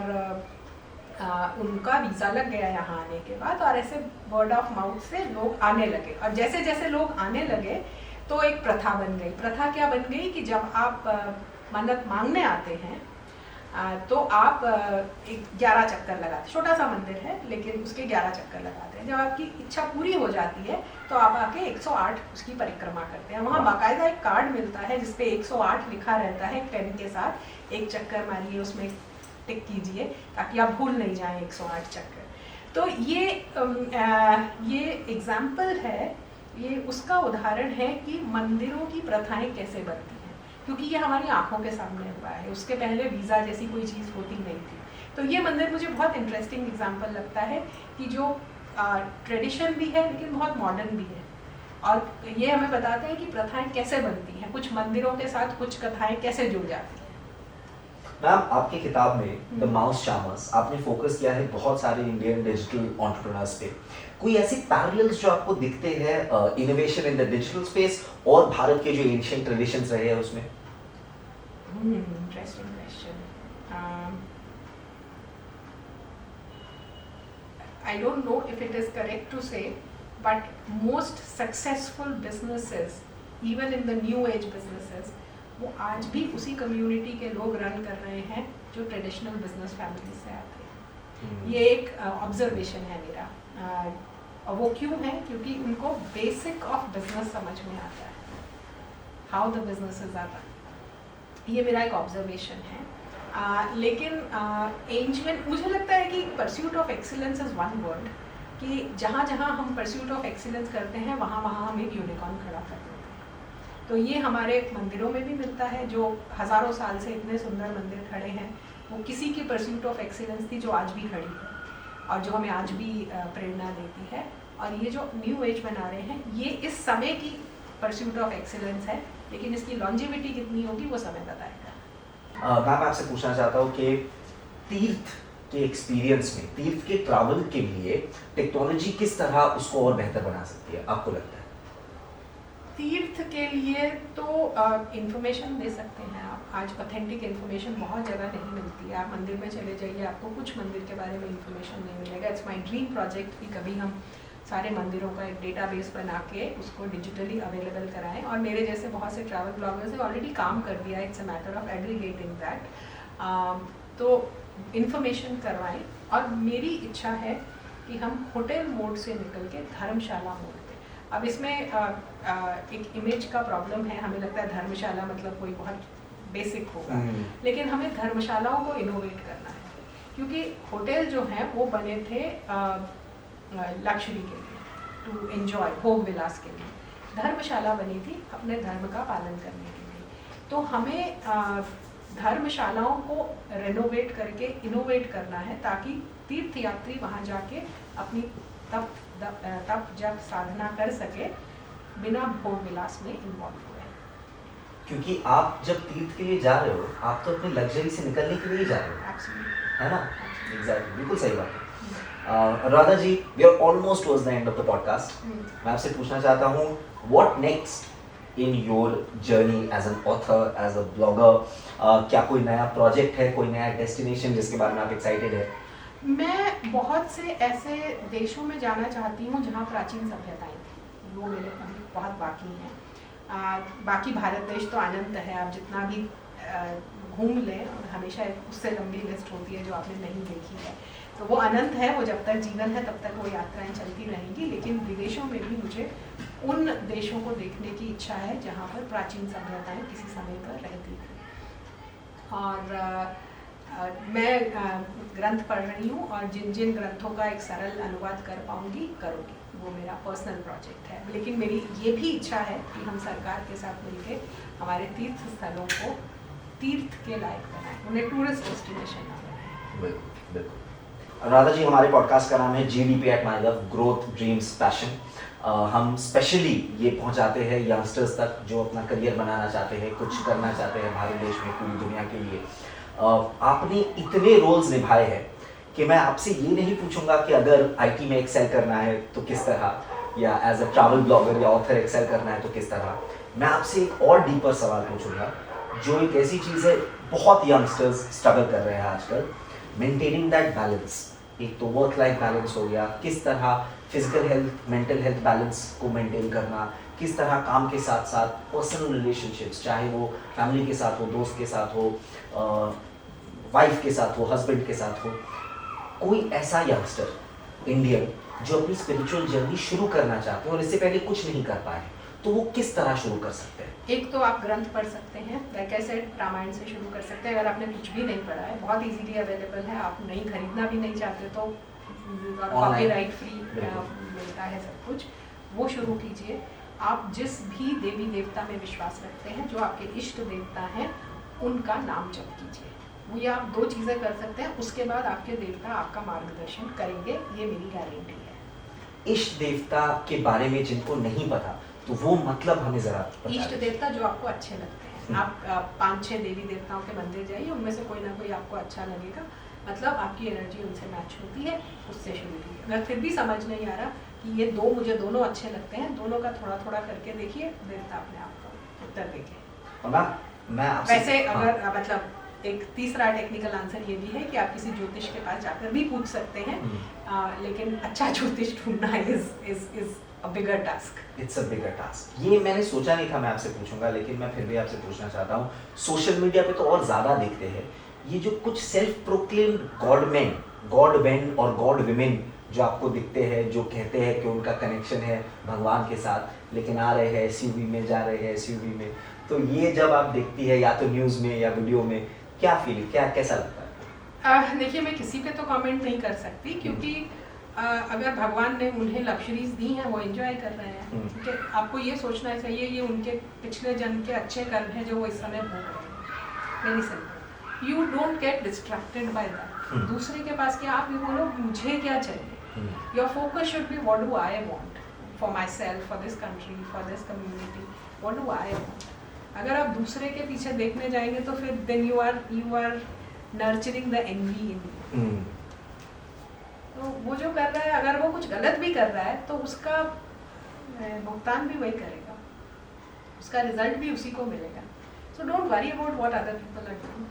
उनका वीज़ा लग गया यहाँ आने के बाद, और ऐसे वर्ड ऑफ माउथ से लोग आने लगे. और जैसे जैसे लोग आने लगे तो एक प्रथा बन गई. प्रथा क्या बन गई कि जब आप मन्नत मांगने आते हैं तो आप एक 11 चक्कर लगाते. छोटा सा मंदिर है लेकिन उसके 11 चक्कर लगाते हैं. जब आपकी इच्छा पूरी हो जाती है तो आप आके 108 उसकी परिक्रमा करते हैं. वहाँ बाकायदा एक कार्ड मिलता है जिसपे 108 लिखा रहता है पेन के साथ. एक चक्कर मारिए, उसमें टिक कीजिए ताकि आप भूल नहीं जाएं 108 चक्कर. तो ये एग्जाम्पल है, ये उसका उदाहरण है कि मंदिरों की प्रथाएं कैसे बनती हैं, क्योंकि ये हमारी आंखों के सामने हुआ है. उसके पहले वीज़ा जैसी कोई चीज़ होती नहीं थी. तो ये मंदिर मुझे बहुत इंटरेस्टिंग एग्जाम्पल लगता है कि जो ट्रेडिशन भी है लेकिन बहुत मॉडर्न भी है, और ये हमें बताते हैं कि प्रथाएं कैसे बनती हैं. कुछ मंदिरों के साथ कुछ कथाएं कैसे जुड़ जाती हैं. मैम, आपकी किताब में द माउस चार्मर्स आपने फोकस किया है बहुत सारे इंडियन डिजिटल एंटरप्रेन्योर्स पे. कोई ऐसे पैरेलल्स जो आपको दिखते हैं innovation in the digital space और भारत के जो एंशिएंट ट्रेडिशंस रहे हैं उसमें? Interesting question. I don't know if it is correct to say, but most successful businesses, even in the new age businesses, वो आज भी उसी कम्युनिटी के लोग रन कर रहे हैं जो ट्रेडिशनल बिजनेस फैमिली से आते हैं. ये एक ऑब्जर्वेशन है मेरा. और वो क्यों है? क्योंकि उनको बेसिक ऑफ बिजनेस समझ में आता है, how the businesses are run. ये मेरा एक ऑब्जर्वेशन है. लेकिन एंजमेंट, मुझे लगता है कि pursuit of excellence is one word, कि जहाँ जहाँ हम परस्यूट ऑफ एक्सीलेंस करते हैं वहाँ वहाँ हम एक यूनिकॉर्न खड़ा कर देते हैं. तो ये हमारे मंदिरों में भी मिलता है. जो हज़ारों साल से इतने सुंदर मंदिर खड़े हैं वो किसी की परस्यूट ऑफ एक्सीलेंस थी जो आज भी खड़ी है और जो हमें आज भी प्रेरणा देती है. और ये जो न्यू एज बना रहे हैं ये इस समय की परस्यूट ऑफ एक्सीलेंस है, लेकिन इसकी लॉन्जिविटी कितनी होगी वो समय बताएगा. मैं आपसे पूछना चाहता हूँ कि तीर्थ के एक्सपीरियंस में, तीर्थ के ट्रैवल के लिए टेक्नोलॉजी किस तरह उसको और बेहतर बना सकती है, आपको लगता है? तीर्थ के लिए तो इंफॉर्मेशन दे सकते हैं आप. आज ऑथेंटिक इंफॉर्मेशन बहुत जगह नहीं मिलती है. आप मंदिर में चले जाइए, आपको कुछ मंदिर के बारे में इंफॉर्मेशन नहीं मिलेगा. इट्स माय ड्रीम प्रोजेक्ट कि कभी हम सारे मंदिरों का एक डेटाबेस बना के उसको डिजिटली अवेलेबल कराएं. और मेरे जैसे बहुत से ट्रैवल ब्लॉगर्स ने ऑलरेडी काम कर दिया. It's a matter of aggregating that. तो इंफॉर्मेशन करवाएं. और मेरी इच्छा है कि हम होटल मोड से निकल के धर्मशाला मोड पे। अब इसमें एक इमेज का प्रॉब्लम है, हमें लगता है धर्मशाला मतलब कोई बहुत बेसिक होगा, लेकिन हमें धर्मशालाओं को इनोवेट करना है, क्योंकि होटल जो हैं वो बने थे लग्जरी के लिए, टू एंजॉय, भोग विलास के लिए। धर्मशाला बनी थी अपने धर्म का पालन करने के लिए। तो हमें धर्मशालाओं को रेनोवेट करके इनोवेट करना है, ताकि तीर्थयात्री वहाँ जाके अपनी तप जप साधना कर सके बिना भोग विलास में इन्वॉल्व हुए। क्योंकि आप जब तीर्थ के लिए जा रहे हो, आप तो अपनी लग्जरी से निकलने के लिए जा रहे हो, Absolutely. है ना? एग्जैक्टली, बिल्कुल सही बात है। Radha ji, we are almost towards the end of the podcast. मैं आपसे पूछना चाहता हूँ, what next in your journey as an author, as a blogger? क्या कोई नया प्रोजेक्ट है, कोई नया डेस्टिनेशन जिसके बारे में आप एक्साइटेड है? मैं बहुत से ऐसे देशों में जाना चाहती हूँ जहाँ प्राचीन सभ्यताएं थी, वो मेरे अभी बहुत बाकी हैं। बाकी भारत देश तो अनंत है, आप जितना भी घूम लें, हमेशा उससे लंबी लिस्ट होती है जो आपने नहीं देखी है, तो वो अनंत है, वो जब तक जीवन है तब तक वो यात्राएं चलती रहेंगी। लेकिन विदेशों में भी मुझे उन देशों को देखने की इच्छा है जहाँ पर प्राचीन सभ्यताएं किसी समय पर रहती थी। और मैं ग्रंथ पढ़ रही हूँ, और जिन जिन ग्रंथों का एक सरल अनुवाद कर पाऊँगी करूँगी, वो मेरा पर्सनल प्रोजेक्ट है। लेकिन मेरी ये भी इच्छा है कि हम सरकार के साथ मिलकर हमारे तीर्थ स्थलों को तीर्थ के लायक बनाएं, उन्हें टूरिस्ट डेस्टिनेशन ना बनाएं। बिल्कुल बिल्कुल। राधा जी, हमारे पॉडकास्ट का नाम है GDP at My Love, growth dreams passion. हम स्पेशली ये पहुंचाते हैं यंगस्टर्स तक जो अपना करियर बनाना चाहते हैं, कुछ करना चाहते हैं भारत देश में, पूरी दुनिया के लिए। आपने इतने रोल्स निभाए हैं कि मैं आपसे ये नहीं पूछूंगा कि अगर IT में एक्सेल करना है तो किस तरह, या एज अ ट्रैवल ब्लॉगर या ऑथर एक्सेल करना है तो किस तरह। मैं आपसे एक और डीपर सवाल पूछूंगा, जो एक ऐसी चीज़ है बहुत यंगस्टर्स स्ट्रगल कर रहे हैं आजकल, मेंटेनिंग दैट बैलेंस। एक तो वर्क लाइफ बैलेंस हो गया, किस तरह physical health, mental health balance को मेंटेन करना, किस तरह काम के साथ साथ पर्सनल रिलेशनशिप्स, चाहे वो फैमिली के साथ हो, दोस्त के साथ हो, वाइफ के साथ हो, हस्बैंड के साथ हो। कोई ऐसा यंगस्टर इंडियन जो अपनी स्पिरिचुअल जर्नी शुरू करना चाहते हैं और इससे पहले कुछ नहीं कर पाए, तो वो किस तरह शुरू कर सकते हैं? एक तो आप ग्रंथ पढ़ सकते हैं, कैसे रामायण से शुरू कर सकते हैं। अगर आपने कुछ भी नहीं पढ़ा है, बहुत इजीली अवेलेबल है, आप नहीं खरीदना भी नहीं चाहते तो कॉपीराइट फ्री मिलता है सब कुछ, वो शुरू कीजिए। आप जिस भी देवी देवता में विश्वास रखते हैं, जो आपके इष्ट देवता हैं, उनका नाम जप कीजिए। वो ये आप 2 चीज़ें कर सकते हैं, उसके बाद आपके देवता आपका मार्गदर्शन करेंगे, ये मेरी गारंटी है। इष्ट देवता के बारे में जिनको नहीं पता, तो वो मतलब हमें जरा इष्ट देवता जो आपको अच्छे लगते हैं, आप 5-6 देवी देवताओं के मंदिर जाइए, उनमें से कोई ना कोई आपको अच्छा लगेगा, मतलब आपकी एनर्जी उनसे मैच होती है, उससे शुरू कीजिए। अगर फिर भी समझ नहीं आ रहा कि ये मुझे दोनों अच्छे लगते हैं, दोनों का थोड़ा थोड़ा करके देखिए, देवता अपने आप को उत्तर देंगे। मैं वैसे अगर मतलब एक तीसरा टेक्निकल आंसर ये भी है कि आप किसी ज्योतिष के पास जाकर भी पूछ सकते हैं, लेकिन अच्छा ज्योतिष ढूंढना is a bigger task. It's a bigger task. ये मैंने सोचा नहीं था मैं आपसे पूछूंगा, लेकिन मैं फिर भी आपसे पूछना चाहता हूँ। सोशल मीडिया पे तो और ज़्यादा देखते हैं ये जो कुछ सेल्फ प्रोक्लेम्ड गॉडमैन, गॉडमैन और गॉड विमेन जो आपको दिखते हैं, जो कहते हैं कि उनका कनेक्शन है भगवान के साथ, लेकिन आ रहे हैं SUV में, जा रहे हैं SUV में। तो ये जब आप देखती है या तो न्यूज़ में या वीडियो में, क्या फील, कैसा लगता है? देखिए, मैं किसी पे तो कमेंट नहीं कर सकती, क्योंकि अगर भगवान ने उन्हें लग्जरीज दी हैं, वो एंजॉय कर रहे हैं। ठीक है, आपको ये सोचना चाहिए ये उनके पिछले जन्म के अच्छे कर्म हैं जो वो इस समय भोग रहे हैं। Very simple, you don't get distracted by that. दूसरे के पास क्या, आप ये बोलो मुझे क्या चाहिए। Your focus should be what do I want for myself, for this country, for this community, what do I want. अगर आप दूसरे के पीछे देखने जाएंगे तो फिर then you are nurturing the envy in you. तो वो जो कर रहा है, अगर वो कुछ गलत भी कर रहा है तो उसका भुगतान भी वही करेगा, उसका रिजल्ट भी उसी को मिलेगा। So don't worry about what other people are doing.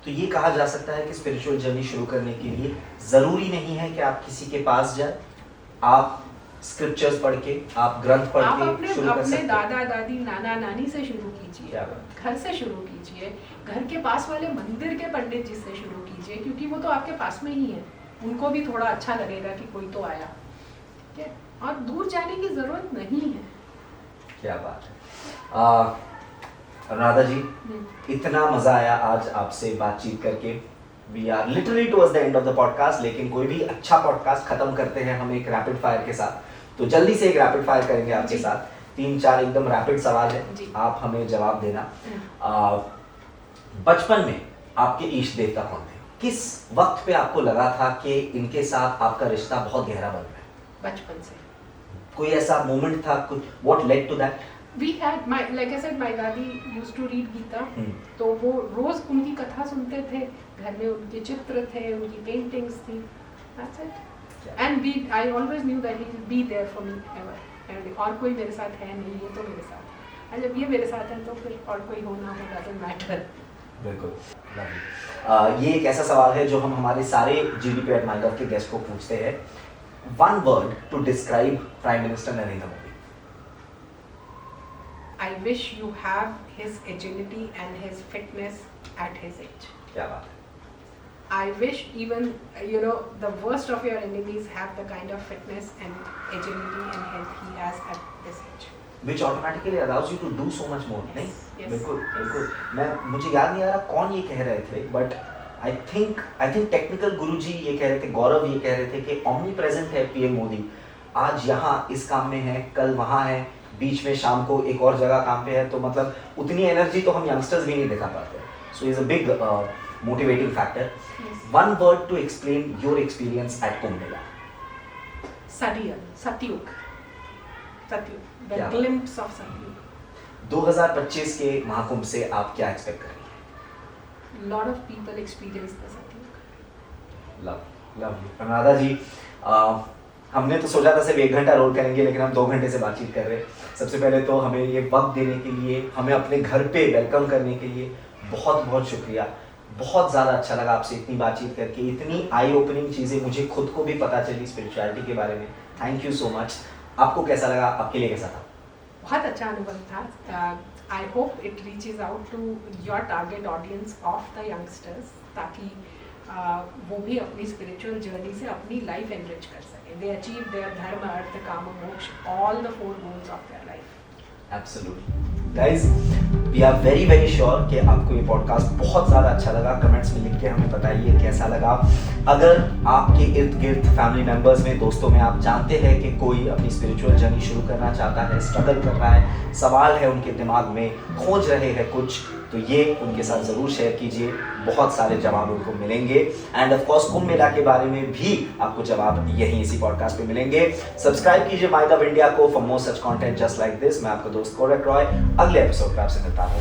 तो ये कहा जा सकता है कि स्पिरिचुअल जर्नी शुरू करने के लिए ज़रूरी नहीं है कि आप किसी के पास जाए, आप स्क्रिप्चर्स पढ़ के, आप ग्रंथ पढ़ के शुरू कर सकते हैं। अपने दादा दादी, नाना नानी से शुरू कीजिए, घर से शुरू कीजिए, घर के पास वाले मंदिर के पंडित जी से शुरू कीजिए, क्योंकि वो तो आपके पास में ही है। उनको भी थोड़ा अच्छा लगेगा कि कोई तो आया, ठीक है, और दूर जाने की ज़रूरत नहीं है। क्या बात है राधा जी, इतना मजा आया आज आपसे बातचीत करके। We are literally towards the end of the podcast, लेकिन कोई भी अच्छा पॉडकास्ट खत्म करते हैं हम एक रैपिड फायर के साथ, तो जल्दी से एक रैपिड फायर करेंगे आपके जी। साथ। 3-4 एकदम रैपिड सवाल है, जी। आप हमें जवाब देना। बचपन में आपके इष्ट देवता कौन थे? किस वक्त पे आपको लगा था कि इनके साथ आपका रिश्ता बहुत गहरा बन रहा है? बचपन से कोई ऐसा मोमेंट था, कुछ what led to that? we had my like I said my दादी used to read गीता, तो वो रोज उनकी कथा सुनते थे, घर में उनके चित्र थे, उनकी पेंटिंग्स थी, that's it, and I always knew that he will be there for me ever, and और कोई मेरे साथ है नहीं, ये तो मेरे साथ है, और जब ये मेरे साथ है तो फिर और कोई हो ना हो doesn't matter। बिल्कुल। ये एक ऐसा सवाल है जो हम हमारे सारे GDP एट माइंड के गेस्ट को पूछते हैं। One word to describe prime minister Narendra Modi. I wish you have his agility and his fitness at his age. क्या बात है। I wish even the worst of your enemies have the kind of fitness and agility and health he has at this age. Which automatically allows you to do so much more, नहीं? yes. बिल्कुल बिल्कुल। मुझे याद नहीं आ रहा कौन ये कह रहे थे, बट आई थिंक टेक्निकल गुरुजी ये कह रहे थे, गौरव ये कह रहे थे कि ओमनी प्रेजेंट है पीएम मोदी, आज यहाँ इस काम में है, कल वहाँ है, बीच में शाम को एक और जगह काम पे है, तो मतलब उतनी एनर्जी तो हम यंगस्टर्स भी नहीं दिखा पाते। So is a big motivating factor. One word to explain your experience at Kumbh Mela. Satyug, the क्या? glimpse of Satyug. 2025 के महाकुंभ से आप क्या एक्सपेक्ट कर रही हैं? Lot of people experience the Satyug. Lovely. Anuradha ji, हमने तो सोचा था सिर्फ 1 घंटा रोल करेंगे, लेकिन हम 2 घंटे से बातचीत कर रहे हैं। सबसे पहले तो हमें ये वक्त देने के लिए, हमें अपने घर पे वेलकम करने के लिए बहुत बहुत शुक्रिया। बहुत ज़्यादा अच्छा लगा आपसे इतनी बातचीत करके, इतनी आई ओपनिंग चीज़ें मुझे खुद को भी पता चली स्पिरिचुअलिटी के बारे में। Thank you so much. आपको कैसा लगा, आपके लिए कैसा था? बहुत अच्छा अनुभव था। I hope it reaches out to your target audience of the youngsters, ताकि वो भी अपनी स्पिरिचुअल जर्नी से अपनी लाइफ एनरिच कर सकें। दे अचीव देयर धर्म अर्थ काम मोक्ष, all the 4 goals of their life. Absolutely guys, we are very very sure कि आपको ये पॉडकास्ट बहुत ज़्यादा अच्छा लगा। कमेंट्स में लिख के हमें बताइए कैसा लगा। अगर आपके इर्द गिर्द फैमिली मेम्बर्स में, दोस्तों में आप जानते हैं कि कोई अपनी स्पिरिचुअल जर्नी शुरू करना चाहता है, स्ट्रगल कर रहा है, सवाल है उनके दिमाग में, खोज रहे हैं कुछ, तो ये उनके साथ ज़रूर शेयर कीजिए। बहुत सारे जवाब उनको मिलेंगे। End of course Kumbh Mela के बारे में भी आपको जवाब यहीं इसी पॉडकास्ट पे मिलेंगे। सब्सक्राइब कीजिए माय द इंडिया को for more such content just like this. मैं आपका दोस्त कोरक रॉय अगले एपिसोड पे आपसे मिलता हूँ।